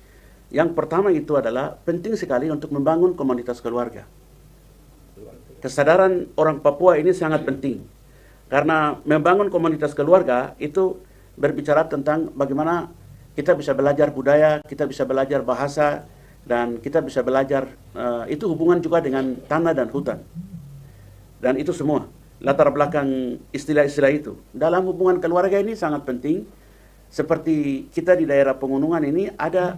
Yang pertama itu adalah penting sekali untuk membangun komunitas keluarga. Kesadaran orang Papua ini sangat penting. Karena membangun komunitas keluarga itu berbicara tentang bagaimana kita bisa belajar budaya, kita bisa belajar bahasa, dan kita bisa belajar, itu hubungan juga dengan tanah dan hutan. Dan itu semua, latar belakang istilah-istilah itu. Dalam hubungan keluarga ini sangat penting, seperti kita di daerah pegunungan ini ada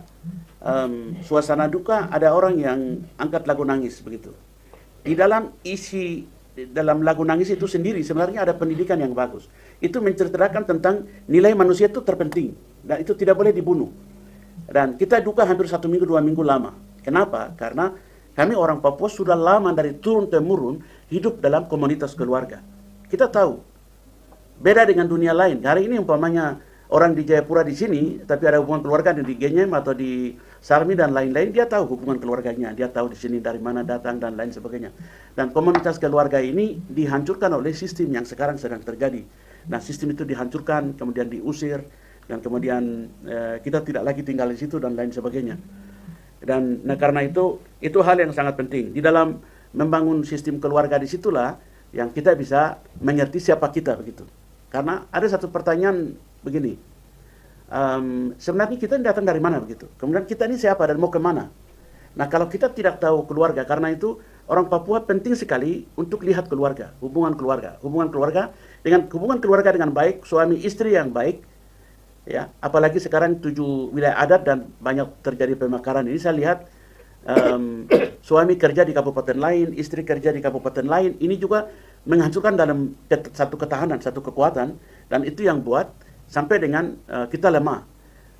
suasana duka, ada orang yang angkat lagu nangis begitu. Di dalam dalam lagu nangis itu sendiri sebenarnya ada pendidikan yang bagus. Itu menceritakan tentang nilai manusia itu terpenting dan itu tidak boleh dibunuh. Dan kita duka hampir 1 minggu 2 minggu lama. Kenapa? Karena kami orang Papua sudah lama dari turun temurun hidup dalam komunitas keluarga. Kita tahu beda dengan dunia lain. Hari ini umpamanya orang di Jayapura di sini, tapi ada hubungan keluarga di Genyem atau di Sarmi dan lain-lain, dia tahu hubungan keluarganya, dia tahu di sini dari mana datang dan lain sebagainya. Dan komunitas keluarga ini dihancurkan oleh sistem yang sekarang sedang terjadi. Nah, sistem itu dihancurkan, kemudian diusir, dan kemudian kita tidak lagi tinggal di situ dan lain sebagainya. Dan karena itu hal yang sangat penting. Di dalam membangun sistem keluarga disitulah yang kita bisa mengerti siapa kita begitu. Karena ada satu pertanyaan begini, sebenarnya kita datang dari mana begitu? Kemudian kita ini siapa dan mau kemana? Nah, kalau kita tidak tahu keluarga, karena itu orang Papua penting sekali untuk lihat keluarga, hubungan keluarga dengan baik, suami istri yang baik, ya. Apalagi sekarang 7 wilayah adat dan banyak terjadi pemekaran ini, saya lihat suami kerja di kabupaten lain, istri kerja di kabupaten lain, ini juga menghancurkan dalam satu ketahanan, satu kekuatan, dan itu yang buat sampai dengan kita lemah.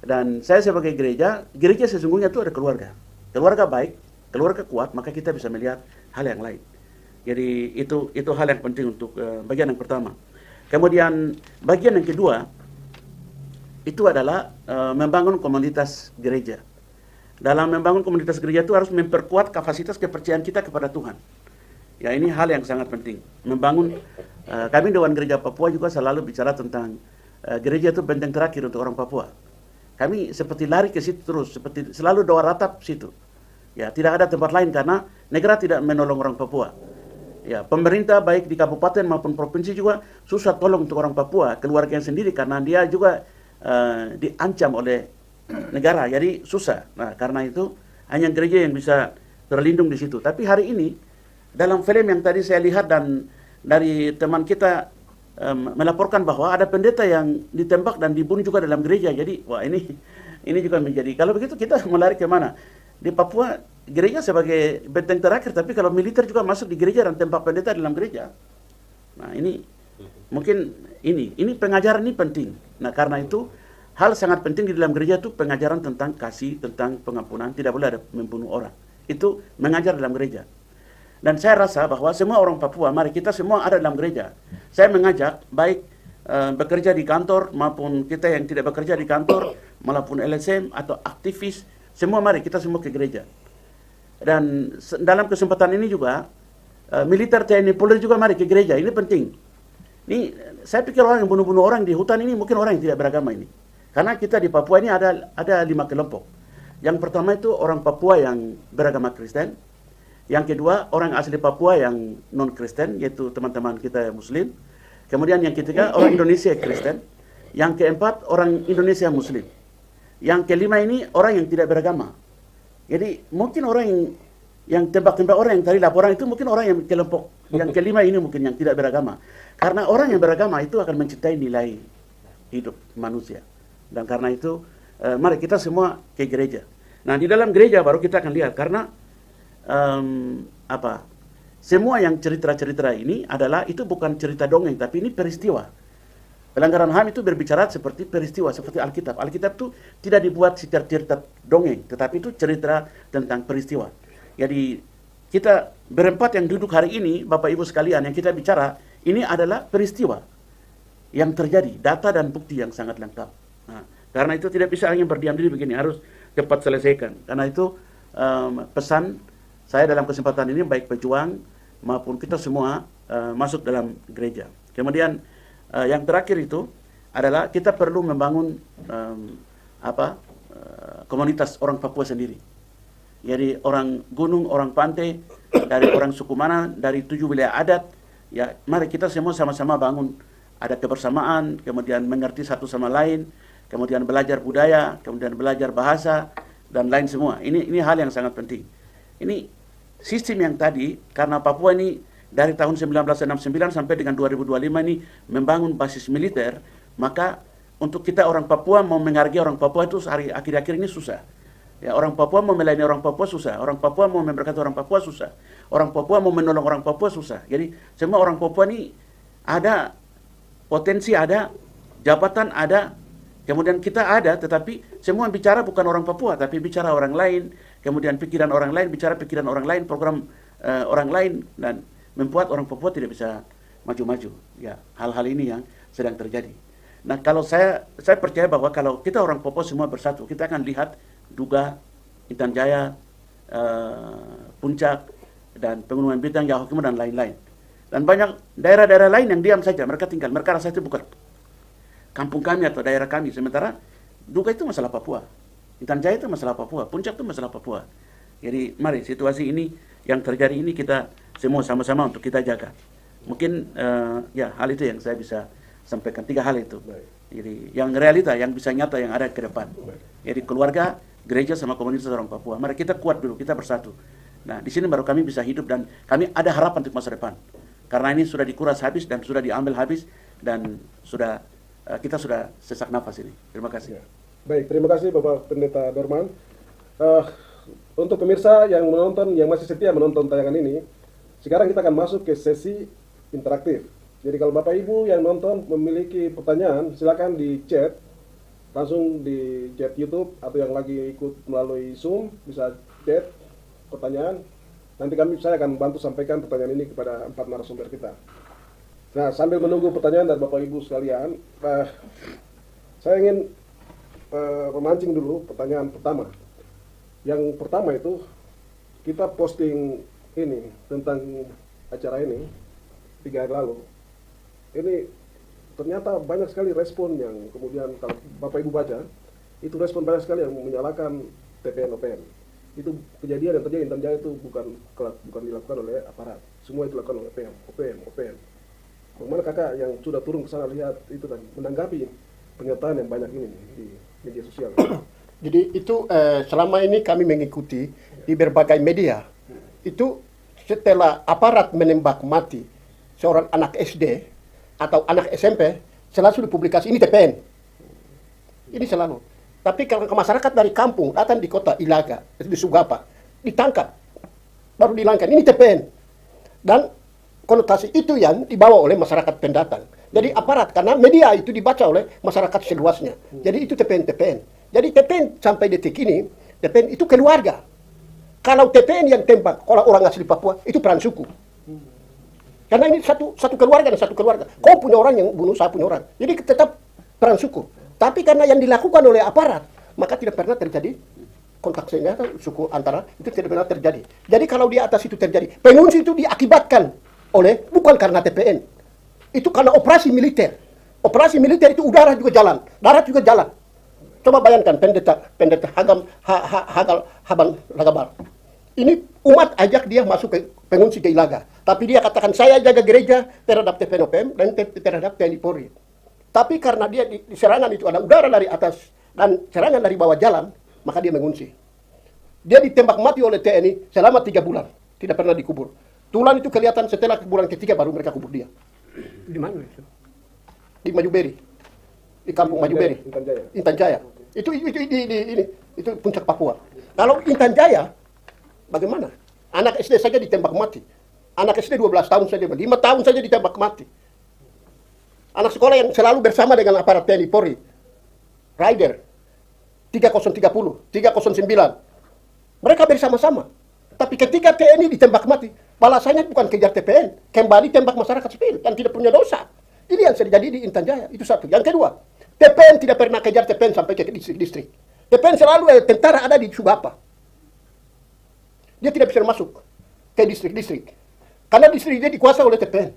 Dan saya sebagai gereja sesungguhnya itu ada keluarga baik, keluarga kuat, maka kita bisa melihat hal yang lain. Jadi itu hal yang penting untuk bagian yang pertama. Kemudian bagian yang kedua itu adalah membangun komunitas gereja. Dalam membangun komunitas gereja itu harus memperkuat kapasitas kepercayaan kita kepada Tuhan. Ya, ini hal yang sangat penting. Membangun, kami Dewan Gereja Papua juga selalu bicara tentang gereja itu benteng terakhir untuk orang Papua. Kami seperti lari ke situ terus, seperti selalu doa ratap situ. Ya, tidak ada tempat lain karena negara tidak menolong orang Papua. Ya, pemerintah baik di kabupaten maupun provinsi juga susah tolong untuk orang Papua, keluarganya sendiri karena dia juga diancam oleh negara, jadi susah. Nah, karena itu hanya gereja yang bisa terlindung di situ. Tapi hari ini dalam film yang tadi saya lihat dan dari teman kita melaporkan bahwa ada pendeta yang ditembak dan dibunuh juga dalam gereja. Jadi, wah ini juga menjadi, kalau begitu kita melari ke mana? Di Papua, gereja sebagai benteng terakhir, tapi kalau militer juga masuk di gereja dan tembak pendeta dalam gereja. Nah, ini mungkin ini pengajaran ini penting. Nah, karena itu hal sangat penting di dalam gereja itu pengajaran tentang kasih, tentang pengampunan, tidak boleh ada membunuh orang. Itu mengajar dalam gereja. Dan saya rasa bahwa semua orang Papua, mari kita semua ada dalam gereja. Saya mengajak, baik bekerja di kantor maupun kita yang tidak bekerja di kantor, maupun LSM atau aktivis, semua mari kita semua ke gereja. Dan dalam kesempatan ini juga, militer TNI Polri juga mari ke gereja, ini penting. Ini saya pikir orang yang bunuh-bunuh orang di hutan ini mungkin orang yang tidak beragama ini. Karena kita di Papua ini ada 5 kelompok. Yang pertama itu orang Papua yang beragama Kristen. Yang kedua, orang asli Papua yang non-Kristen, yaitu teman-teman kita Muslim. Kemudian yang ketiga, orang Indonesia Kristen. Yang keempat, orang Indonesia Muslim. Yang kelima ini, orang yang tidak beragama. Jadi, mungkin orang yang tembak-tembak orang yang tadi laporan itu mungkin orang yang kelompok. Yang kelima ini mungkin yang tidak beragama. Karena orang yang beragama itu akan mencintai nilai hidup manusia. Dan karena itu, mari kita semua ke gereja. Nah, di dalam gereja baru kita akan lihat, karena semua yang cerita-cerita ini adalah itu bukan cerita dongeng, tapi ini peristiwa. Pelanggaran HAM itu berbicara seperti peristiwa, seperti Alkitab. Alkitab itu tidak dibuat secara cerita dongeng, tetapi itu cerita tentang peristiwa. Jadi kita berempat yang duduk hari ini, Bapak Ibu sekalian, yang kita bicara ini adalah peristiwa yang terjadi, data dan bukti yang sangat lengkap. Nah, karena itu tidak bisa hanya berdiam diri begini, harus cepat selesaikan. Karena itu pesan saya dalam kesempatan ini, baik pejuang maupun kita semua masuk dalam gereja. Kemudian yang terakhir itu adalah kita perlu membangun komunitas orang Papua sendiri. Jadi orang gunung, orang pantai, dari orang suku mana, dari 7 wilayah adat, ya mari kita semua sama-sama bangun. Ada kebersamaan, kemudian mengerti satu sama lain, kemudian belajar budaya, kemudian belajar bahasa, dan lain semua. Ini hal yang sangat penting. Ini sistem yang tadi, karena Papua ini dari tahun 1969 sampai dengan 2025 ini membangun basis militer, maka untuk kita orang Papua mau menghargai orang Papua itu akhir-akhir ini susah. Ya, orang Papua mau melayani orang Papua susah, orang Papua mau memberkati orang Papua susah, orang Papua mau menolong orang Papua susah. Jadi semua orang Papua ini ada potensi, ada jabatan, ada, kemudian kita ada, tetapi semua bicara bukan orang Papua, tapi bicara orang lain, kemudian pikiran orang lain, bicara pikiran orang lain, program orang lain, dan membuat orang Papua tidak bisa maju-maju. Ya, hal-hal ini yang sedang terjadi. Nah, kalau saya percaya bahwa kalau kita orang Papua semua bersatu, kita akan lihat Duga, Intan Jaya, Puncak, dan Pegunungan Bintang, Yahokimu, dan lain-lain. Dan banyak daerah-daerah lain yang diam saja, mereka tinggal, mereka rasa itu bukan kampung kami atau daerah kami. Sementara Duga itu masalah Papua, Intan Jaya itu masalah Papua, Puncak itu masalah Papua. Jadi mari situasi ini yang terjadi ini kita semua sama-sama untuk kita jaga. Mungkin ya hal itu yang saya bisa sampaikan, 3 hal itu. Jadi yang realita, yang bisa nyata, yang ada ke depan. Jadi keluarga, gereja, sama komunitas orang Papua. Mari kita kuat dulu, kita bersatu. Nah, di sini baru kami bisa hidup dan kami ada harapan untuk masa depan. Karena ini sudah dikuras habis dan sudah diambil habis dan sudah kita sudah sesak nafas ini. Terima kasih. Baik, terima kasih Bapak Pendeta Dorman. Untuk pemirsa yang menonton, yang masih setia menonton tayangan ini, sekarang kita akan masuk ke sesi interaktif. Jadi kalau Bapak Ibu yang nonton memiliki pertanyaan, silakan di chat, langsung di chat YouTube, atau yang lagi ikut melalui Zoom bisa chat pertanyaan. Nanti saya akan bantu sampaikan pertanyaan ini kepada 4 narasumber kita. Nah, sambil menunggu pertanyaan dari Bapak Ibu sekalian, saya ingin memancing dulu pertanyaan pertama. Yang pertama itu, kita posting ini tentang acara ini 3 hari lalu. Ini ternyata banyak sekali respon yang kemudian kalau Bapak Ibu baca, itu respon banyak sekali yang menyalahkan TPN OPM. Itu kejadian yang terjadi Intan Jaya itu bukan dilakukan oleh aparat, semua itu dilakukan oleh OPM. Bagaimana kakak yang sudah turun ke sana lihat itu dan menanggapi pernyataan yang banyak ini di media sosial? Jadi itu selama ini kami mengikuti di berbagai media. Itu setelah aparat menembak mati seorang anak SD, atau anak SMP selalu dipublikasi ini TPN. Ini selalu. Tapi kalau ke masyarakat dari kampung datang di kota Ilaga, di Sugapa, ditangkap, baru dihilangkan. Ini TPN. Dan konotasi itu yang dibawa oleh masyarakat pendatang. Jadi aparat, karena media itu dibaca oleh masyarakat seluasnya. Jadi itu TPN. Jadi TPN sampai detik ini, TPN itu keluarga. Kalau TPN yang tembak orang asli Papua, itu peran suku. Karena ini satu keluarga dan satu keluarga. Kau punya orang yang bunuh, saya punya orang. Jadi tetap perang suku. Tapi karena yang dilakukan oleh aparat, maka tidak pernah terjadi kontak senjata suku antara, itu tidak pernah terjadi. Jadi kalau di atas itu terjadi, pengungsi itu diakibatkan oleh, bukan karena TPN. Itu karena operasi militer. Operasi militer itu udara juga jalan, darat juga jalan. Coba bayangkan pendeta Habang Lagabar. Ini umat ajak dia masuk ke pengungsi ke Ilaga. Tapi dia katakan, saya jaga gereja terhadap TPNOPM dan terhadap TNI Polri. Tapi karena dia di serangan itu ada udara dari atas dan serangan dari bawah jalan, maka dia mengungsi. Dia ditembak mati oleh TNI selama 3 bulan. Tidak pernah dikubur. Tulang itu kelihatan setelah bulan ketiga baru mereka kubur dia. Di mana itu? Di Majuberi. Di kampung Majuberi. Intan Jaya. Itu puncak Papua. Kalau Intan Jaya, bagaimana? Anak SD saja ditembak mati. Anak SD 12 tahun saja, 5 tahun saja ditembak mati. Anak sekolah yang selalu bersama dengan aparat TNI Polri. Rider 3030, 309. Mereka bersama-sama. Tapi ketika TNI ditembak mati, balasannya bukan kejar TPN, kembali tembak masyarakat sipil yang tidak punya dosa. Ini yang terjadi di Intan Jaya, itu satu. Yang kedua, TPN tidak pernah kejar TPN sampai ke distrik-distrik. TPN selalu tentara ada di Sugapa. Dia tidak bisa masuk ke distrik-distrik. Karena distrik dia dikuasai oleh TPN.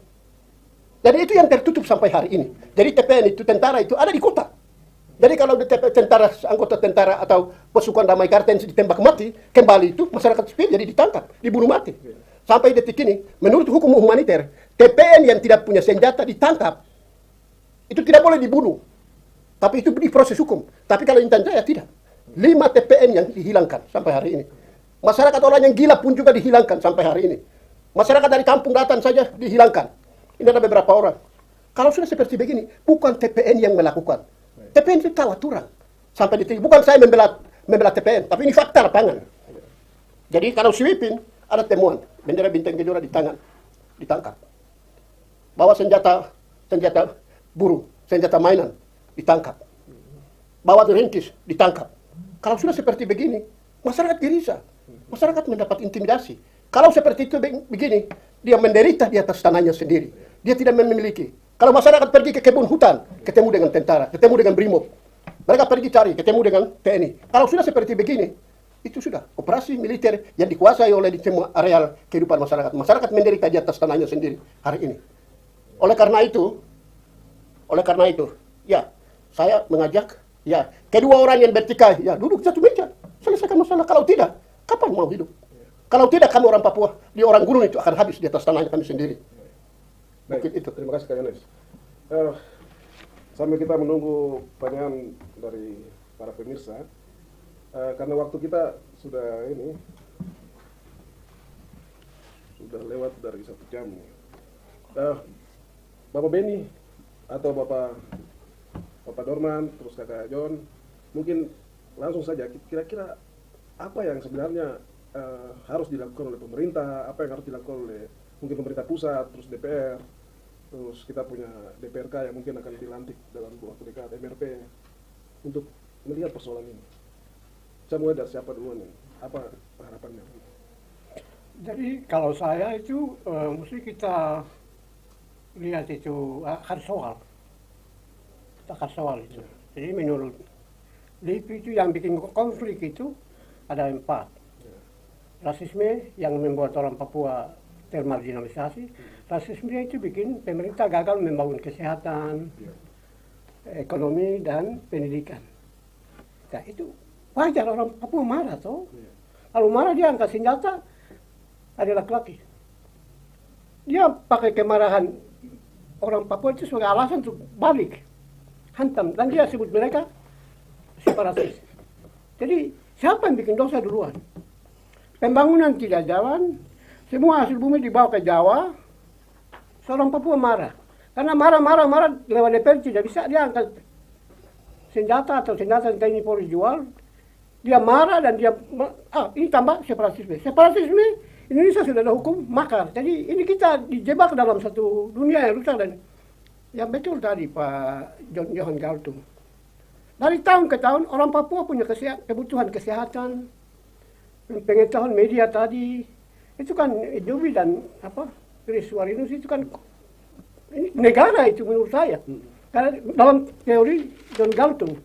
Jadi itu yang tertutup sampai hari ini. Jadi TPN itu, tentara itu ada di kota. Jadi kalau tentara, anggota tentara atau pasukan damai Kartens ditembak mati, kembali itu masyarakat sipil jadi ditangkap, dibunuh mati. Sampai detik ini, menurut hukum humaniter, TPN yang tidak punya senjata ditangkap, itu tidak boleh dibunuh. Tapi itu diproses hukum. Tapi kalau Intan Jaya tidak. 5 TPN yang dihilangkan sampai hari ini. Masyarakat orang yang gila pun juga dihilangkan sampai hari ini. Masyarakat dari kampung datang saja dihilangkan. Ini ada beberapa orang. Kalau sudah seperti begini, bukan TPN yang melakukan. TPN itu tahu aturan. Sampai detik bukan saya membela TPN, tapi ini fakta lapangan. Jadi kalau sweeping, ada temuan. Bendera bintang kejora di tangan, ditangkap. Bawa senjata burung, senjata mainan, ditangkap. Bawa ringkis, ditangkap. Kalau sudah seperti begini, masyarakat gelisah. Masyarakat mendapat intimidasi. Kalau seperti itu begini, dia menderita di atas tanahnya sendiri. Dia tidak memiliki. Kalau masyarakat pergi ke kebun hutan, ketemu dengan tentara, ketemu dengan BRIMOB. Mereka pergi cari, ketemu dengan TNI. Kalau sudah seperti begini, itu sudah operasi militer yang dikuasai oleh di semua areal kehidupan masyarakat. Masyarakat menderita di atas tanahnya sendiri hari ini. Oleh karena itu, ya, saya mengajak, ya, kedua orang yang bertikai, ya, duduk satu meja, selesaikan masalah. Kalau tidak, kapan mau hidup? Kalau tidak, kami orang Papua, di orang gunung itu akan habis di atas tanahnya kami sendiri. Baik, itu. Terima kasih Kak Yones. Sambil kita menunggu pertanyaan dari para pemirsa, karena waktu kita sudah lewat dari 1 jam. Bapak Beni atau Bapak Dorman, terus Kakak John, mungkin langsung saja kira-kira apa yang sebenarnya harus dilakukan oleh pemerintah, apa yang harus dilakukan oleh mungkin pemerintah pusat, terus DPR, terus kita punya DPRK yang mungkin akan dilantik dalam waktu dekat, MRP, untuk melihat persoalan ini. Saya mulai dari siapa duluan nih? Apa harapannya? Jadi kalau saya itu mesti kita lihat itu akar soal itu. Jadi menurut LIPI itu yang bikin konflik itu ada 4. Rasisme yang membuat orang Papua termarginalisasi. Rasisme itu bikin pemerintah gagal membangun kesehatan, ekonomi, dan pendidikan. Nah itu wajar orang Papua marah toh. Kalau marah dia angkat senjata, ada laki-laki. Dia pakai kemarahan orang Papua itu sebagai alasan untuk balik, hantam, dan dia sebut mereka separatis. Jadi siapa yang bikin dosa duluan? Pembangunan tidak jalan, semua hasil bumi dibawa ke Jawa, seorang Papua marah. Karena marah lewat DPR tidak bisa dia angkat senjata atau senjata yang TNI Polri jual. Dia marah dan dia, ini tambah separatisme. Separatisme, Indonesia sudah ada hukum makar. Jadi ini kita dijebak dalam satu dunia yang rusak dan yang betul tadi Pak Johan Galtung. Dari tahun ke tahun orang Papua punya kebutuhan kesehatan, pengetahuan media tadi. Itu kan Jovi dan Chris Warinus itu kan ini negara itu menurut saya. Karena dalam teori John Galtung,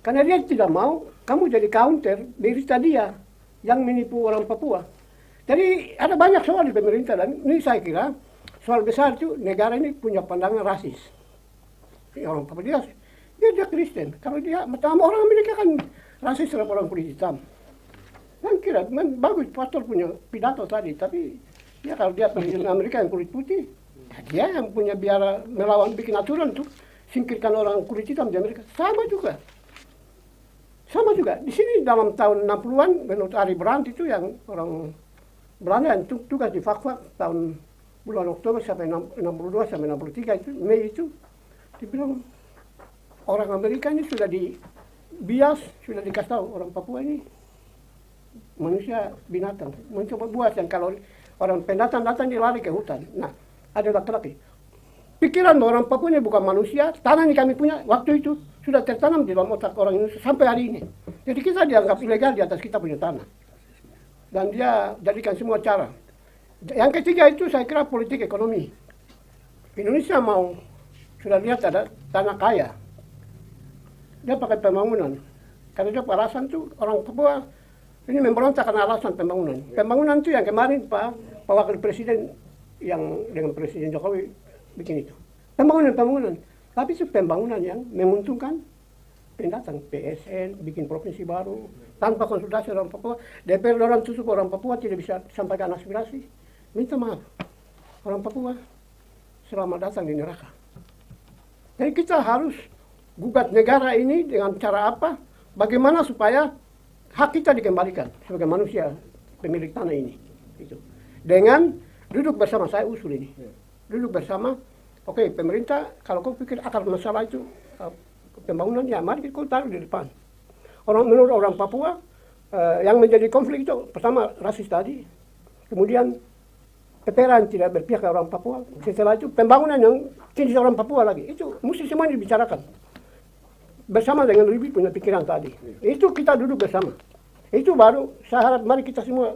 karena dia tidak mau kamu jadi counter berita dia yang menipu orang Papua. Jadi ada banyak soal di pemerintah dan ini saya kira soal besar itu negara ini punya pandangan rasis. Orang Papua dia Kristen. Kalau dia orang Amerika kan rasis terhadap orang kulit hitam. Saya kira bagus pastor punya pidato tadi, tapi ya kalau dia presiden Amerika yang kulit putih, ya dia yang punya biara melawan bikin aturan untuk singkirkan orang kulit hitam di Amerika. Sama juga. Di sini dalam tahun 60-an menurut Ari Brandt itu yang orang Belanda yang tugas di Fakfak tahun bulan Oktober sampai 62 sampai 63 itu Mei itu dibilang orang Amerika ini sudah dibias, sudah dikasih tahu orang Papua ini manusia binatang, mencoba buat yang kalau orang pendatang datang dia lari ke hutan. Nah, ada laki-laki. Pikiran orang Papua ini bukan manusia, tanah yang kami punya waktu itu sudah tertanam di dalam otak orang Indonesia sampai hari ini. Jadi kita dianggap ilegal di atas kita punya tanah. Dan dia jadikan semua cara. Yang ketiga itu saya kira politik ekonomi. Indonesia sudah lihat ada tanah kaya. Dia pakai pembangunan. Karena dia alasan tuh orang Papua ini memberontak karena alasan pembangunan. Pembangunan itu yang kemarin Pak Wakil Presiden yang dengan Presiden Jokowi bikin itu. Pembangunan. Tapi itu pembangunan yang menguntungkan pendatang. PSN, bikin provinsi baru, tanpa konsultasi orang Papua. DPR orang tutup orang Papua tidak bisa sampaikan aspirasi. Minta maaf. Orang Papua selamat datang di neraka. Jadi kita harus gugat negara ini dengan cara apa? Bagaimana supaya hak kita dikembalikan sebagai manusia pemilik tanah ini. Gitu. Dengan duduk bersama, saya usul ini. Duduk bersama, oke, pemerintah kalau kau pikir akar masalah itu pembangunan, ya mari kau taruh di depan. Menurut orang Papua, yang menjadi konflik itu pertama rasis tadi, kemudian keterangan tidak berpihak ke orang Papua, setelah itu pembangunan yang cincin orang Papua lagi, itu mesti semua dibicarakan. Bersama dengan Ribi punya pikiran tadi. Itu kita duduk bersama. Itu baru saya harap mari kita semua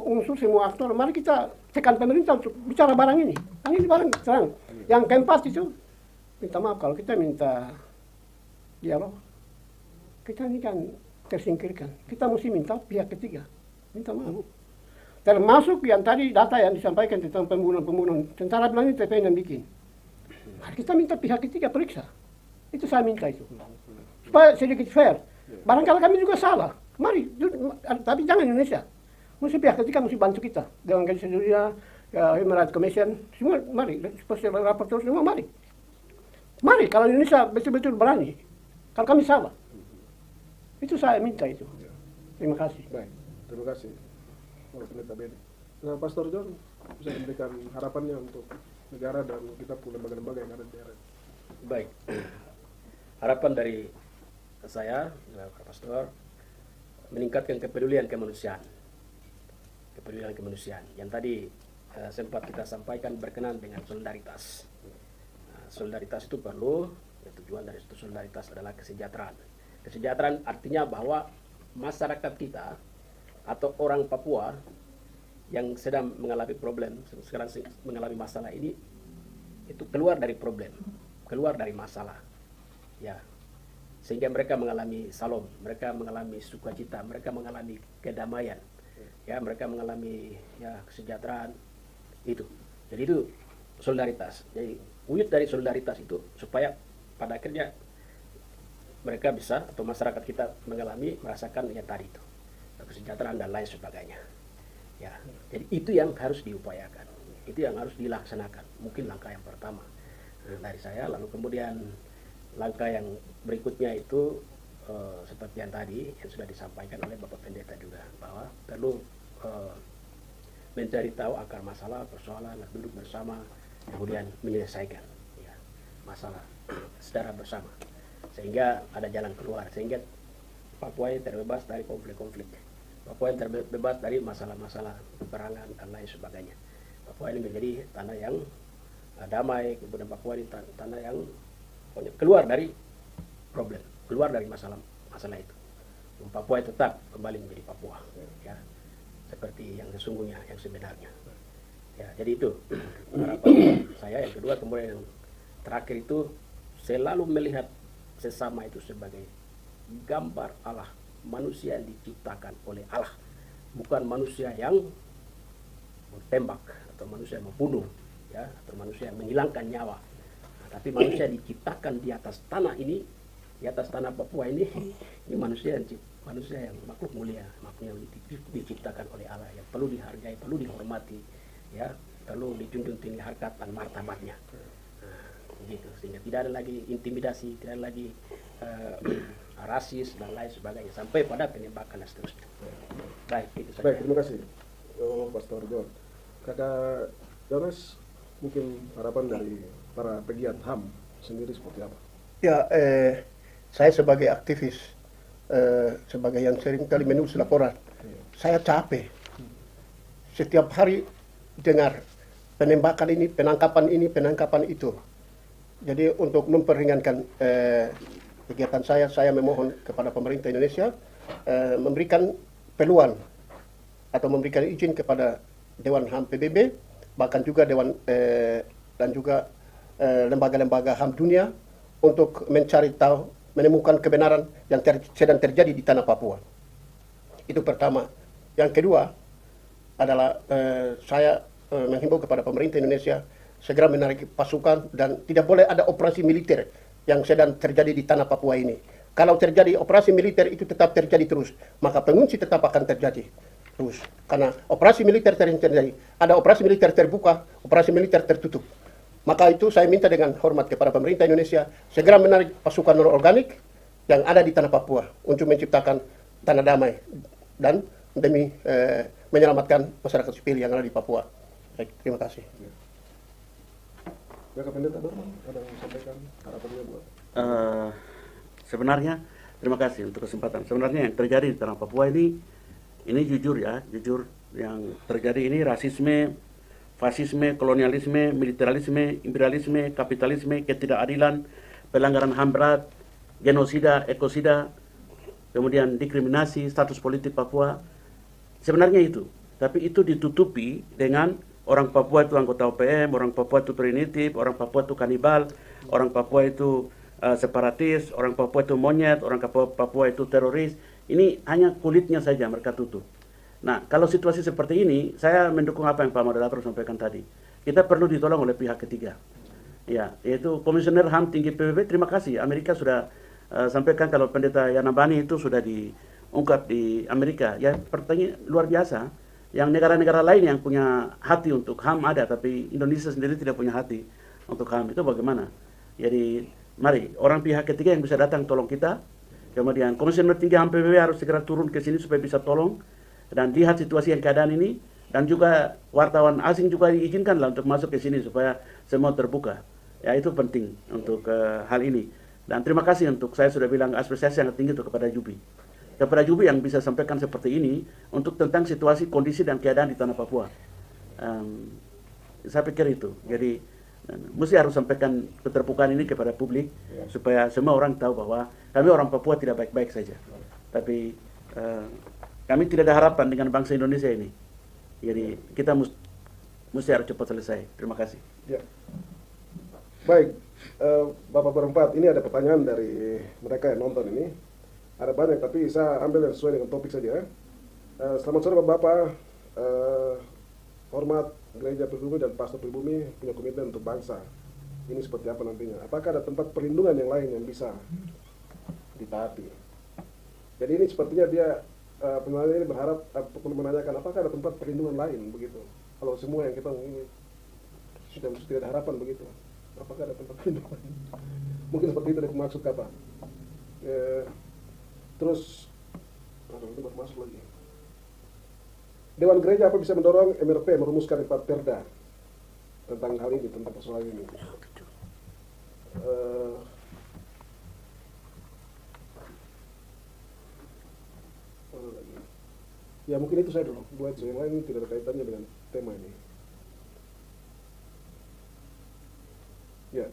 unsur, semua aktor, mari kita tekan pemerintah untuk bicara barang ini. Ini barang terang. Yang keempat itu, minta maaf kalau kita minta dialog, kita ini kan tersingkirkan. Kita mesti minta pihak ketiga. Minta maaf. Termasuk yang tadi data yang disampaikan tentang pembunuhan. Tentara bilang ini TPN yang bikin. Mari kita minta pihak ketiga periksa. Itu saya minta itu. Supaya sedikit fair. Barangkali kami juga salah. Mari, tapi jangan Indonesia. Mesti pihak ketiga mesti bantu kita. Dewan Gaji Sedunia, Human Rights Commission, semua mari. Special Rapporteur semua mari. Mari, kalau Indonesia betul-betul berani. Kalau kami salah. Itu saya minta itu. Terima kasih. Baik, terima kasih. Nah, Pastor John bisa memberikan harapannya untuk negara dan kita pun lembaga-lembaga yang ada di daerah. Baik. Harapan dari saya, Pak Pastor, meningkatkan kepedulian kemanusiaan. Kepedulian kemanusiaan. Yang tadi sempat kita sampaikan berkenaan dengan solidaritas. Solidaritas itu perlu, tujuan dari itu solidaritas adalah kesejahteraan. Kesejahteraan artinya bahwa masyarakat kita atau orang Papua yang sedang mengalami problem, sekarang mengalami masalah ini, itu keluar dari problem, keluar dari masalah. Ya, sehingga mereka mengalami salom, mereka mengalami sukacita, mereka mengalami kedamaian, ya, mereka mengalami kesejahteraan itu. Jadi itu solidaritas. Jadi wujud dari solidaritas itu supaya pada akhirnya mereka bisa atau masyarakat kita merasakan yang tadi itu kesejahteraan dan lain sebagainya. Ya, jadi itu yang harus diupayakan, itu yang harus dilaksanakan. Mungkin langkah yang pertama dari saya, lalu kemudian langkah yang berikutnya itu seperti yang tadi yang sudah disampaikan oleh Bapak Pendeta juga, bahwa perlu mencari tahu akar masalah, persoalan, duduk bersama kemudian menyelesaikan ya, masalah secara bersama, sehingga ada jalan keluar, sehingga Papua ini terbebas dari konflik-konflik, Papua ini terbebas dari masalah-masalah peperangan dan lain sebagainya. Papua ini menjadi tanah yang damai, kemudian Papua ini tanah yang keluar dari problem, keluar dari masalah itu. Papua tetap kembali menjadi Papua, ya, seperti yang sesungguhnya, yang sebenarnya. Ya, jadi itu harapan saya. Yang kedua, kemudian yang terakhir itu selalu melihat sesama itu sebagai gambar Allah, manusia yang diciptakan oleh Allah, bukan manusia yang tembak atau manusia yang membunuh, ya, atau manusia yang menghilangkan nyawa. Nah, tapi manusia diciptakan di atas tanah ini, di atas tanah Papua ini manusia yang makhluk mulia, makhluk yang diciptakan oleh Allah, yang perlu dihargai, perlu dihormati, ya, perlu dijunjung tinggi harkat dan martabatnya. Nah, gitu, sehingga tidak ada lagi intimidasi, tidak ada lagi rasis dan lain sebagainya, sampai pada penembakan dan seterusnya. Baik, itu saja. Baik, terima kasih, Pastor John. Kakak Jonas, mungkin harapan dari para pegiat HAM sendiri seperti apa? Ya, saya sebagai aktivis, sebagai yang sering kali menulis laporan, saya capek. Setiap hari dengar penembakan ini, penangkapan itu. Jadi untuk memperingankan kegiatan saya memohon kepada pemerintah Indonesia memberikan peluang atau memberikan izin kepada Dewan HAM PBB, bahkan juga Dewan dan juga lembaga-lembaga HAM dunia untuk mencari tahu, menemukan kebenaran yang sedang terjadi di tanah Papua. Itu pertama. Yang kedua adalah saya menghimbau kepada pemerintah Indonesia segera menarik pasukan dan tidak boleh ada operasi militer yang sedang terjadi di tanah Papua ini. Kalau terjadi operasi militer itu tetap terjadi terus, maka pengungsi tetap akan terjadi terus. Karena operasi militer terjadi, ada operasi militer terbuka, operasi militer tertutup. Maka itu saya minta dengan hormat kepada pemerintah Indonesia segera menarik pasukan non-organik yang ada di tanah Papua untuk menciptakan tanah damai dan demi menyelamatkan masyarakat sipil yang ada di Papua. Baik, terima kasih. Kakak Pendeta Dorman, ada yang sampaikan harapannya buat? Sebenarnya, terima kasih untuk kesempatan. Sebenarnya yang terjadi di tanah Papua ini jujur ya, jujur yang terjadi ini rasisme, fasisme, kolonialisme, militerisme, imperialisme, kapitalisme, ketidakadilan, pelanggaran HAM berat, genosida, ekosida, kemudian diskriminasi, status politik Papua. Sebenarnya itu, tapi itu ditutupi dengan orang Papua itu anggota OPM, orang Papua itu primitif, orang Papua itu kanibal, orang Papua itu separatis, orang Papua itu monyet, orang Papua itu teroris. Ini hanya kulitnya saja mereka tutup. Nah, kalau situasi seperti ini, saya mendukung apa yang Pak Moderator sampaikan tadi. Kita perlu ditolong oleh pihak ketiga. Ya, yaitu Komisioner HAM tinggi PBB, terima kasih. Amerika sudah sampaikan kalau Pendeta Yanabani itu sudah diungkap di Amerika. Ya, pertanyaan luar biasa. Yang negara-negara lain yang punya hati untuk HAM ada, tapi Indonesia sendiri tidak punya hati untuk HAM. Itu bagaimana? Jadi, mari, orang pihak ketiga yang bisa datang tolong kita. Kemudian Komisioner tinggi HAM PBB harus segera turun ke sini supaya bisa tolong dan lihat situasi yang keadaan ini, dan juga wartawan asing juga diizinkanlah untuk masuk ke sini supaya semua terbuka. Ya, itu penting untuk hal ini. Dan terima kasih untuk saya sudah bilang apresiasi sangat tinggi untuk kepada Jubi. Kepada Jubi yang bisa sampaikan seperti ini untuk tentang situasi, kondisi dan keadaan di tanah Papua. Saya pikir itu. Jadi mesti harus sampaikan keterbukaan ini kepada publik supaya semua orang tahu bahwa kami orang Papua tidak baik-baik saja. Tapi kami tidak ada harapan dengan bangsa Indonesia ini. Jadi kita mesti harus cepat selesai. Terima kasih. Ya. Baik, Bapak berempat, ini ada pertanyaan dari mereka yang nonton ini. Ada banyak, tapi saya ambil yang sesuai dengan topik saja. Selamat sore Bapak. Hormat Gereja Pribumi dan Pastor Pribumi punya komitmen untuk bangsa. Ini seperti apa nantinya? Apakah ada tempat perlindungan yang lain yang bisa ditaati? Jadi ini sepertinya dia penanya ini berharap menanyakan apakah ada tempat perlindungan lain begitu. Kalau semua yang kita ini sudah tidak ada harapan begitu. Apakah ada tempat perlindungan? Mungkin seperti itu yang maksud kata. Terus, itu baru masuk lagi. Dewan Gereja apa bisa mendorong MRP merumuskan 4 perda tentang hal ini, tentang persoalan ini. Ya mungkin itu saya dulu, buat yang lain tidak ada kaitannya dengan tema ini. Ya,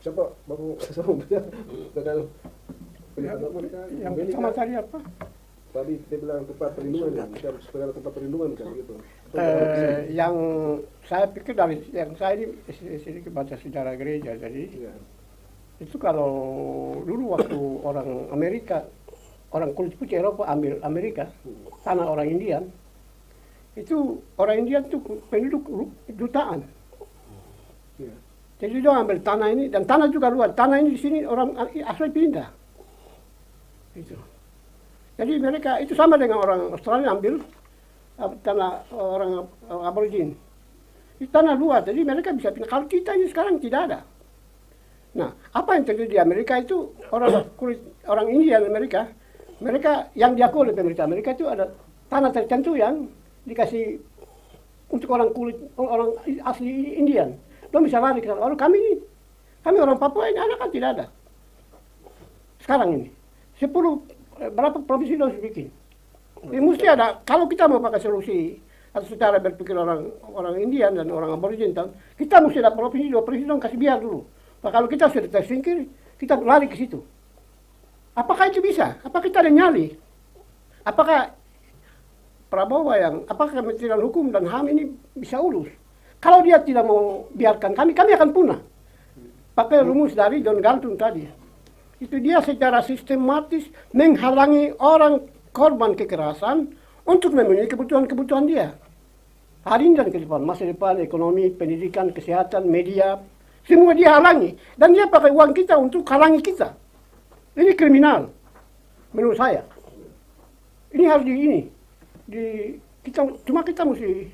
siapa baru saya mau bicara tentang yang pertama tadi apa? Tadi kita bilang tempat perlindungan ya, kita harus segala tempat perlindungan kan gitu. Yang saya pikir dari yang saya ini sedikit baca sejarah gereja, jadi itu kalau dulu waktu orang Amerika, orang kulit putih Eropa ambil Amerika, tanah orang Indian, itu orang Indian itu penduduk jutaan. Jadi dia ambil tanah ini, dan tanah juga luas. Tanah ini di sini orang asli pindah. Itu. Jadi mereka itu sama dengan orang Australia ambil tanah orang aborigin. Itu tanah luas, jadi mereka bisa pindah. Kalau kita ini sekarang tidak ada. Nah, apa yang terjadi di Amerika itu orang kulit orang Indian Amerika, mereka yang diakui oleh pemerintah Amerika itu ada tanah tertentu yang dikasih untuk orang kulit orang asli Indian. Lo bisa lari ke sana. Kami orang Papua ini anak kan tidak ada. Sekarang ini 10 berapa provinsi lo harus bikin? Ini mesti ada. Kalau kita mau pakai solusi atau secara berpikir orang Indian dan orang aborigin, kita mesti ada provinsi dong kasih biar dulu. Nah, kalau kita sudah tersingkir, kita lari ke situ. Apakah itu bisa? Apakah kita ada nyali? Apakah Prabowo apakah Kementerian Hukum dan HAM ini bisa urus? Kalau dia tidak mau biarkan kami akan punah. Pakai rumus dari John Galton tadi. Itu dia secara sistematis menghalangi orang korban kekerasan untuk memenuhi kebutuhan dia. Hari ini dan ke depan, masa depan, ekonomi, pendidikan, kesehatan, media, semua dia halangi. Dan dia pakai uang kita untuk halangi kita. Ini kriminal, menurut saya. Ini harus cuma kita mesti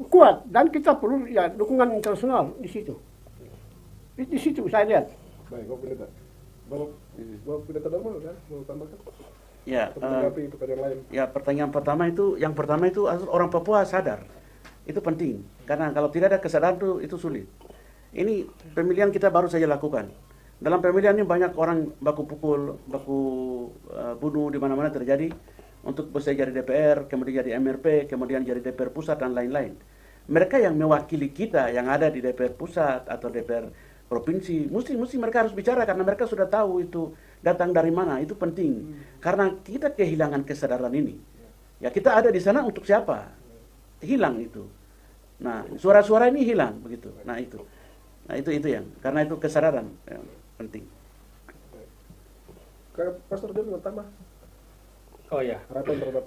kuat dan kita perlu ya dukungan internasional di situ. Di situ saya lihat. Baik, Bapak Pendeta Darmo kan mau tambahkan? Ya, pertanyaan lain. Ya, pertanyaan pertama itu, orang Papua sadar. Itu penting, karena kalau tidak ada kesadaran itu sulit. Ini pemilihan kita baru saja lakukan. Dalam pemilihan ini banyak orang baku pukul, bunuh di mana-mana terjadi untuk bisa jadi DPR, kemudian jadi MRP, kemudian jadi DPR pusat dan lain-lain. Mereka yang mewakili kita yang ada di DPR pusat atau DPR provinsi, mesti mereka harus bicara karena mereka sudah tahu itu datang dari mana. Itu penting karena kita kehilangan kesadaran ini. Ya, kita ada di sana untuk siapa? Hilang itu. Nah, suara-suara ini hilang begitu. Nah, itu yang karena itu kesadaran yang penting. Pastor John mau tambah? Oh ya. Harapan terhadap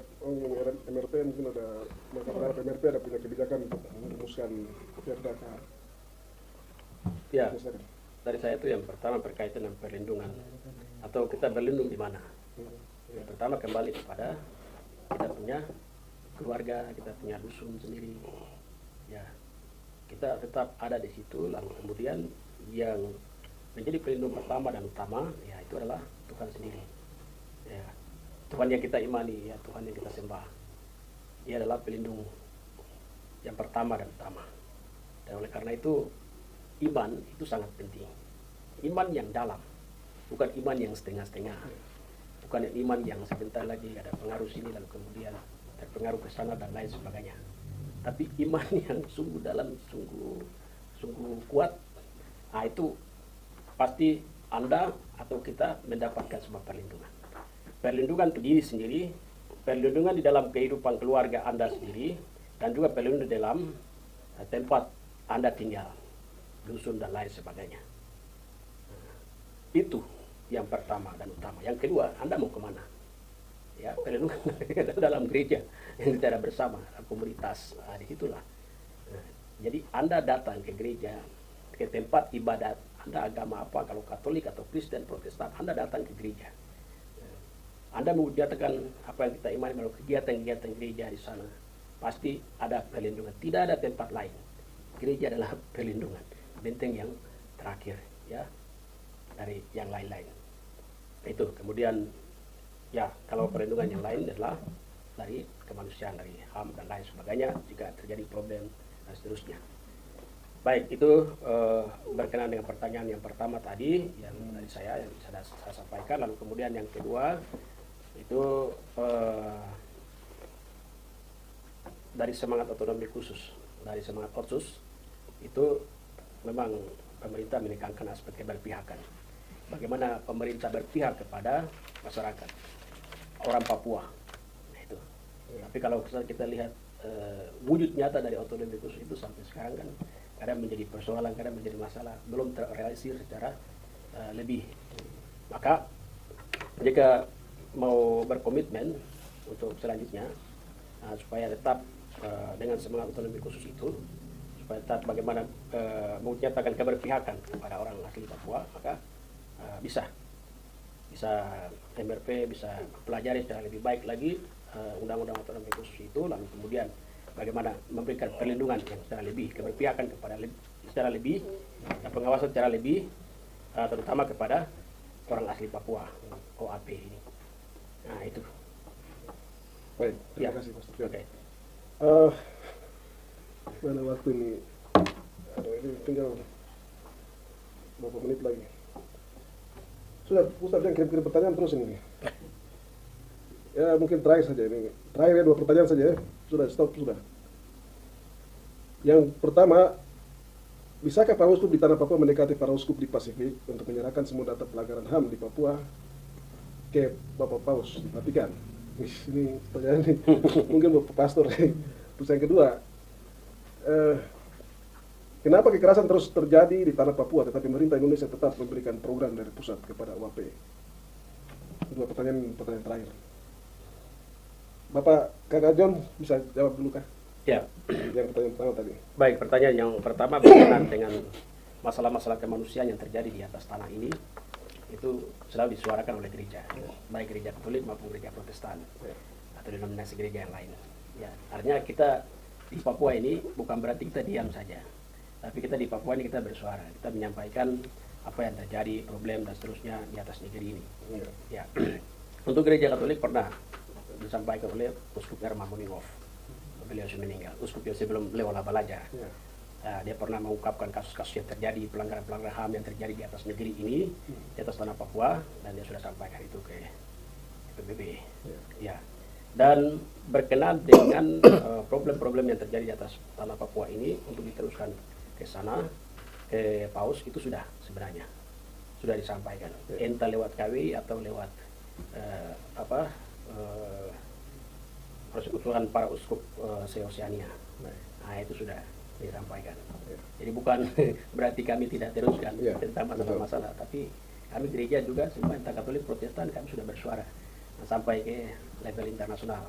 MRP mungkin ada, mereka berharap MRP ada punya kebijakan untuk merumuskan perda. Ya, dari saya itu yang pertama berkaitan dengan perlindungan atau kita berlindung di mana. Yang pertama kembali kepada kita punya keluarga, kita punya dusun sendiri. Ya, kita tetap ada di situ. Lalu kemudian yang menjadi pelindung pertama dan utama, ya itu adalah Tuhan sendiri. Ya, Tuhan yang kita imani, ya Tuhan yang kita sembah. Dia adalah pelindung yang pertama dan utama. Dan oleh karena itu iman itu sangat penting. Iman yang dalam, bukan iman yang setengah-setengah. Bukan iman yang sebentar lagi ada pengaruh sini lalu kemudian terpengaruh ke sana dan lain sebagainya. Tapi iman yang sungguh dalam, sungguh kuat, nah itu pasti Anda atau kita mendapatkan sebuah perlindungan. Perlindungan untuk diri sendiri, perlindungan di dalam kehidupan keluarga Anda sendiri, dan juga perlindungan di dalam tempat Anda tinggal, dusun dan lain sebagainya. Itu yang pertama dan utama. Yang kedua, Anda mau kemana? Ya, perlindungan dalam gereja yang kita ada bersama, komunitas, disitulah. Jadi Anda datang ke gereja, ke tempat ibadat, Anda agama apa, kalau Katolik atau Kristen, Protestan, Anda datang ke gereja. Anda mengerjakan apa yang kita imani, kalau kegiatan-kegiatan gereja di sana, pasti ada perlindungan. Tidak ada tempat lain. Gereja adalah perlindungan, benteng yang terakhir, ya, dari yang lain-lain. Itu kemudian, ya, kalau perlindungan yang lain adalah dari kemanusiaan, dari HAM dan lain sebagainya, jika terjadi problem dan seterusnya. Baik, itu berkenaan dengan pertanyaan yang pertama tadi yang dari saya yang saya sampaikan. Lalu kemudian yang kedua itu dari semangat otonomi khusus, dari semangat otsus itu memang pemerintah menekankan aspek keberpihakan. Bagaimana pemerintah berpihak kepada masyarakat orang Papua. Nah, itu. Tapi kalau kita lihat wujud nyata dari otonomi khusus itu sampai sekarang kan kadang menjadi persoalan, kadang menjadi masalah, belum terrealisir secara lebih. Maka jika mau berkomitmen untuk selanjutnya supaya tetap dengan semangat otonomi khusus itu, supaya tetap bagaimana menyatakan keberpihakan kepada orang asli Papua, maka bisa MRP bisa pelajari secara lebih baik lagi undang-undang otonomi khusus itu, lalu kemudian bagaimana memberikan perlindungan yang secara lebih, keberpihakan secara lebih, pengawasan secara lebih, terutama kepada orang asli Papua, OAP ini. Nah itu. Baik, terima kasih Pastor John. Okay. Mana waktu ini? Ini tinggal beberapa menit lagi. Sudah, Ustaz yang kirim-kirim pertanyaan terus ini. Ya mungkin terakhir saja ini. Terakhir ya 2 pertanyaan saja ya. Sudah, stop, sudah. Yang pertama, bisakah para uskup di Tanah Papua mendekati para uskup di Pasifik untuk menyerahkan semua data pelanggaran HAM di Papua ke Bapak Paus di Vatikan? Ini pertanyaan ini mungkin Bapak Pastor. Terus yang kedua, kenapa kekerasan terus terjadi di Tanah Papua tetapi pemerintah Indonesia tetap memberikan program dari pusat kepada UAP? 2 pertanyaan terakhir. Bapak Kakak John bisa jawab dulu kah? Ya. Yang pertanyaan pertama tadi. Baik, pertanyaan yang pertama berkenaan dengan masalah-masalah kemanusiaan yang terjadi di atas tanah ini itu selalu disuarakan oleh gereja, baik gereja Katolik maupun gereja Protestan atau denominasi gereja yang lain. Ya, artinya kita di Papua ini bukan berarti kita diam saja, tapi kita di Papua ini kita bersuara, kita menyampaikan apa yang terjadi, problem dan seterusnya di atas negeri ini. Ya. Untuk gereja Katolik pernah disampaikan oleh Uskup Herman Moninghoff, beliau sudah meninggal, uskup yang sebelum Leo Labalaja. Dia pernah mengungkapkan kasus-kasus yang terjadi, pelanggaran-pelanggaran HAM yang terjadi di atas negeri ini, di atas tanah Papua, dan dia sudah sampaikan itu ke PBB. Ya. Dan berkenaan dengan problem-problem yang terjadi di atas tanah Papua ini untuk diteruskan ke sana, ke Paus, itu sudah sebenarnya sudah disampaikan, entah lewat KWI atau lewat persekutuan para uskup se-Oseania. Nah itu sudah disampaikan. Jadi bukan berarti kami tidak teruskan tentang masalah-masalah, tapi kami gereja juga semua entah Katolik Protestan kami sudah bersuara sampai ke level internasional.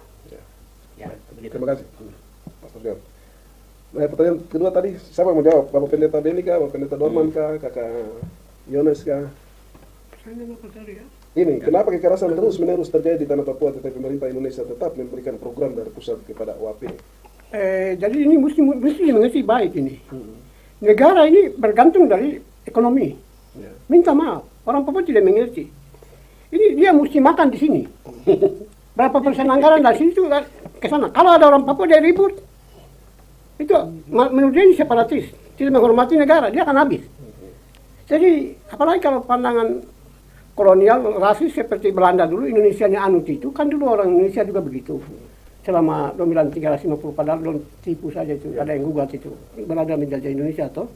Ya, begitu. Terima kasih, Pastor John. Nah, pertanyaan kedua tadi siapa yang menjawab? Bapak Pendeta Beni kah, Bapak Pendeta Dorman kah, Kakak Yones kah? Ini, kenapa kekerasan terus-menerus terjadi di Tanah Papua tetapi pemerintah Indonesia tetap memberikan program dari pusat kepada UAP? Jadi ini mesti mengerti baik ini. Negara ini bergantung dari ekonomi. Minta maaf, orang Papua tidak mengerti. Ini dia mesti makan di sini. Berapa persen anggaran dari sini itu ke sana. Kalau ada orang Papua dia ribut, itu menurut dia ini separatis, tidak menghormati negara, dia akan habis. Jadi apalagi kalau pandangan kolonial rasis seperti Belanda dulu, Indonesianya anut itu, kan dulu orang Indonesia juga begitu. Selama dominan 350 padahal belum tipu saja itu, ada yang gugat itu. Belanda menjajah Indonesia toh.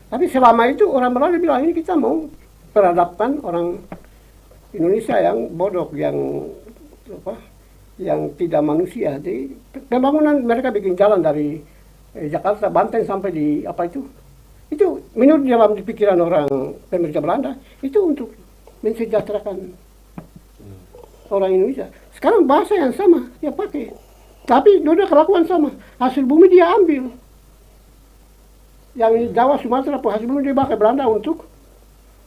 Tapi selama itu orang Belanda bilang ini kita mau peradaban orang Indonesia yang bodoh, yang tidak manusia. Jadi pembangunan mereka bikin jalan dari Jakarta, Banten sampai di itu menurut dalam pikiran orang pemerintah Belanda itu untuk mensejahterakan orang Indonesia. Sekarang bahasa yang sama dia pakai, tapi dua kelakuan sama. Hasil bumi dia ambil. Yang Jawa, Sumatera, hasil bumi dia pakai Belanda untuk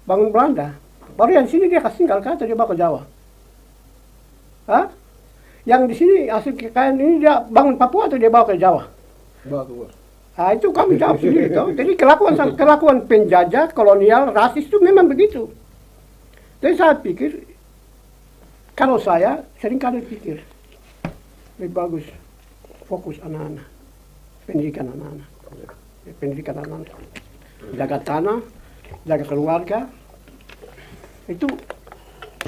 bangun Belanda. Baru yang sini dia kasih tinggal kata dia pakai Jawa. Hah? Yang di sini hasil kekayaan ini dia bangun Papua atau dia bawa ke Jawa? Bawa keluar. Nah, itu kami jawab sendiri toh. Jadi kelakuan penjajah, kolonial, rasis itu memang begitu. Jadi saya pikir, kalau saya seringkali pikir, lebih bagus fokus anak-anak, pendidikan anak-anak. pendidikan anak, jaga tanah, jaga keluarga. Itu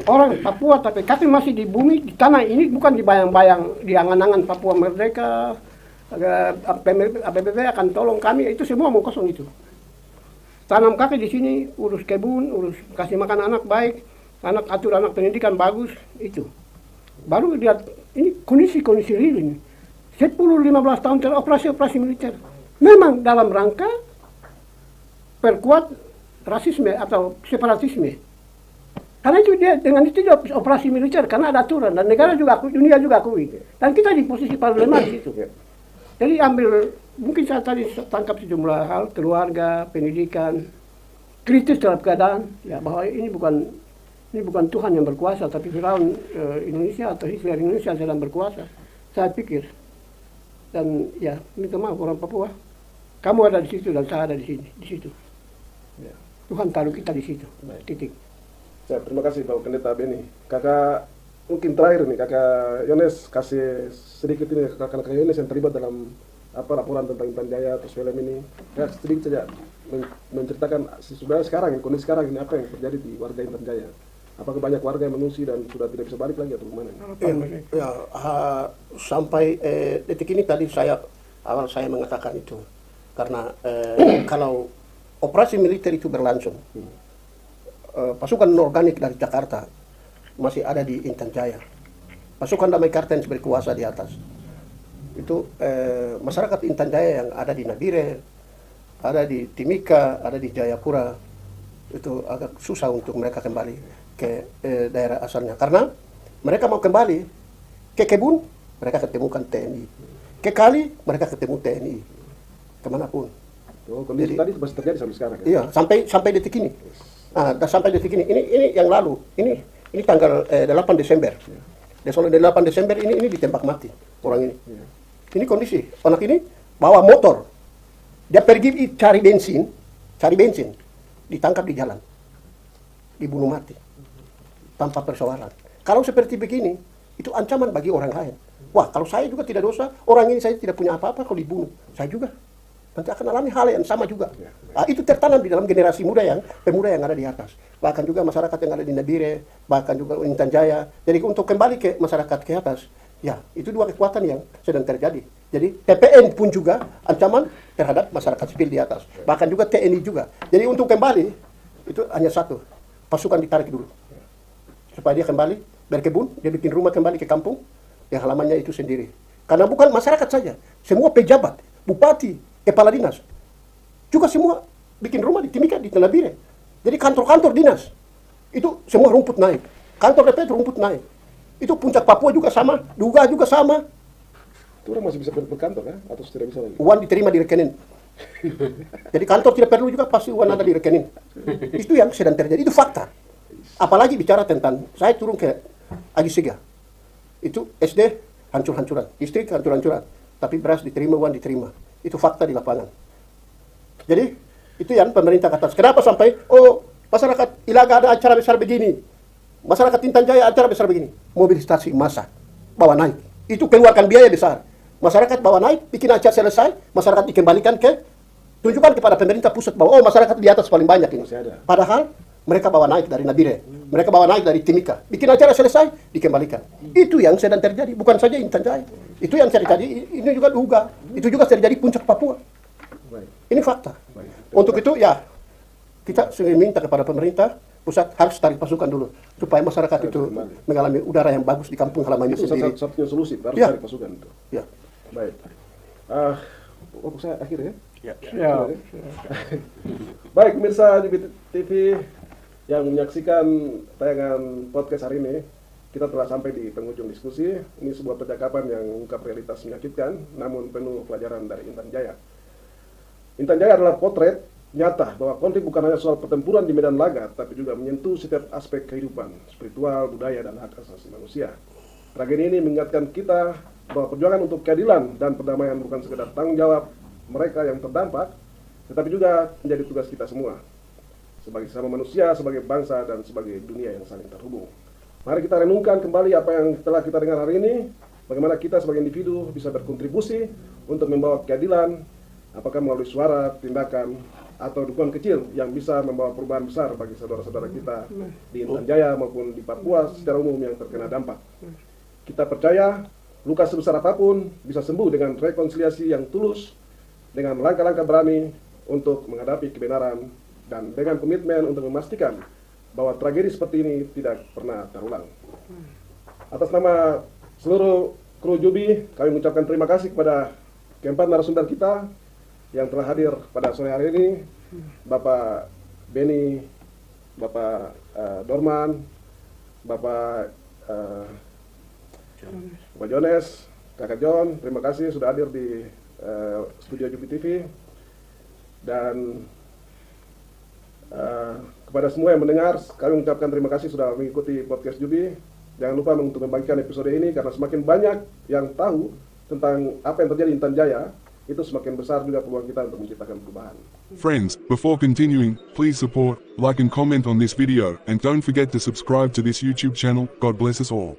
orang Papua tapi masih di bumi, di tanah ini, bukan di bayang-bayang, di angan-angan Papua merdeka, APBB akan tolong kami, itu semua mau kosong itu. Tanam kaki di sini, urus kebun, urus kasih makan anak baik, atur anak pendidikan bagus, itu. Baru lihat ini kondisi real ini. 10-15 tahun operasi militer. Memang dalam rangka perkuat rasisme atau separatisme. Karena itu dia dengan itu dia operasi militer karena ada aturan dan negara juga dunia juga akui. Dan kita di posisi paling lemah di situ. Jadi mungkin saya tadi tangkap sejumlah hal, keluarga, pendidikan, kritis terhadap keadaan, ya bahwa ini bukan Tuhan yang berkuasa, tapi Firaun Indonesia atau Hitler Indonesia sedang berkuasa. Saya pikir, dan ya minta maaf orang Papua, kamu ada di situ dan saya ada di sini, di situ. Ya. Tuhan taruh kita di situ. Titik. Ya, terima kasih Bapak Pendeta Beni. Kakak mungkin terakhir nih, Kakak Yones kasih sedikit ini kakak Yones yang terlibat dalam laporan tentang Intan Jaya atau film ini. Ya, sedikit saja menceritakan sebenarnya sekarang, kondisi sekarang ini apa yang terjadi di warga Intan Jaya. Apakah banyak warga yang mengungsi dan sudah tidak bisa balik lagi atau gimana? Ya, sampai detik ini tadi awal saya mengatakan itu karena kalau operasi militer itu berlangsung, pasukan organik dari Jakarta masih ada di Intan Jaya, pasukan damai Kartens berkuasa di atas. Itu masyarakat Intan Jaya yang ada di Nabire, ada di Timika, ada di Jayapura, itu agak susah untuk mereka kembali ke daerah asalnya karena mereka mau kembali ke kebun, mereka ketemukan TNI, ke kali mereka ketemu TNI kemanapun. Kondisi tadi masih terjadi sampai sekarang. Iya, sampai detik ini. Sampai detik ini yang lalu, ini tanggal 8 Desember. Soal 8 Desember ini ditembak mati orang ini. Ini kondisi anak ini bawa motor, dia pergi cari bensin, ditangkap di jalan, dibunuh mati tanpa persoalan. Kalau seperti begini, itu ancaman bagi orang lain. Wah, kalau saya juga tidak dosa, orang ini saya tidak punya apa-apa kalau dibunuh, saya juga nanti akan alami hal yang sama juga. Itu tertanam di dalam generasi pemuda yang ada di atas. Bahkan juga masyarakat yang ada di Nabire, bahkan juga Intan Jaya. Jadi untuk kembali ke masyarakat ke atas, ya itu dua kekuatan yang sedang terjadi. Jadi TPN pun juga ancaman terhadap masyarakat sipil di atas. Bahkan juga TNI juga. Jadi untuk kembali, itu hanya satu, pasukan ditarik dulu. Supaya dia kembali berkebun, dia bikin rumah kembali ke kampung, yang halamannya itu sendiri. Karena bukan masyarakat saja, semua pejabat, bupati, kepala dinas, juga semua bikin rumah di Timika, di Nabire. Jadi kantor-kantor dinas, itu semua rumput naik. Kantor DPR rumput naik. Itu puncak Papua juga sama, Duga juga sama. Itu orang masih bisa berkantor kan? Atau tidak bisa lagi? Uang diterima di rekening. Jadi kantor tidak perlu juga, pasti uang ada di rekening. Itu yang sedang terjadi, itu fakta. Apalagi bicara tentang, saya turun ke Agisiga, itu SD hancur-hancuran, listrik hancur-hancuran, tapi beras diterima, uang diterima. Itu fakta di lapangan. Jadi, itu yang pemerintah kata. Kenapa sampai, masyarakat Ilaga ada acara besar begini, masyarakat Intan Jaya acara besar begini, mobilisasi massa, bawa naik. Itu keluarkan biaya besar. Masyarakat bawa naik, bikin acara selesai, masyarakat dikembalikan tunjukkan kepada pemerintah pusat bahwa, masyarakat di atas paling banyak ini. Padahal, mereka bawa naik dari Nabire, mereka bawa naik dari Timika. Bikin acara selesai, dikembalikan. Itu yang sedang terjadi, bukan saja Intan Jaya. Itu yang terjadi, ini juga Duga. Itu juga terjadi puncak Papua. Ini fakta. Untuk itu, ya, kita sering minta kepada pemerintah pusat harus tarik pasukan dulu. Supaya masyarakat itu mengalami udara yang bagus di kampung halamannya sendiri. Itu satu-satunya solusi, harus tarik pasukan itu. Ya. Baik. Waktu saya akhir ya? Ya. Baik, pemirsa di TV yang menyaksikan tayangan podcast hari ini, kita telah sampai di penghujung diskusi. Ini sebuah percakapan yang mengungkap realitas menyakitkan, namun penuh pelajaran dari Intan Jaya. Intan Jaya adalah potret nyata bahwa konflik bukan hanya soal pertempuran di medan laga, tapi juga menyentuh setiap aspek kehidupan, spiritual, budaya, dan hak asasi manusia. Tragedi ini mengingatkan kita bahwa perjuangan untuk keadilan dan perdamaian bukan sekedar tanggung jawab mereka yang terdampak, tetapi juga menjadi tugas kita semua. Sebagai sesama manusia, sebagai bangsa, dan sebagai dunia yang saling terhubung. Mari kita renungkan kembali apa yang telah kita dengar hari ini, bagaimana kita sebagai individu bisa berkontribusi untuk membawa keadilan, apakah melalui suara, tindakan, atau dukungan kecil yang bisa membawa perubahan besar bagi saudara-saudara kita di Intan Jaya maupun di Papua secara umum yang terkena dampak. Kita percaya luka sebesar apapun bisa sembuh dengan rekonsiliasi yang tulus, dengan langkah-langkah berani untuk menghadapi kebenaran, dan dengan komitmen untuk memastikan bahwa tragedi seperti ini tidak pernah terulang. Atas nama seluruh kru Jubi, kami mengucapkan terima kasih kepada keempat narasumber kita yang telah hadir pada sore hari ini, Bapak Beni, Bapak Dorman, Bapak Jones, Kakak John, terima kasih sudah hadir di studio Jubi TV. Dan kepada semua yang mendengar, kami mengucapkan terima kasih sudah mengikuti podcast Jubi. Jangan lupa untuk membagikan episode ini, karena semakin banyak yang tahu tentang apa yang terjadi di Intan Jaya, itu semakin besar juga peluang kita untuk menciptakan perubahan. Friends, before continuing, please support, like and comment on this video, and don't forget to subscribe to this YouTube channel. God bless us all.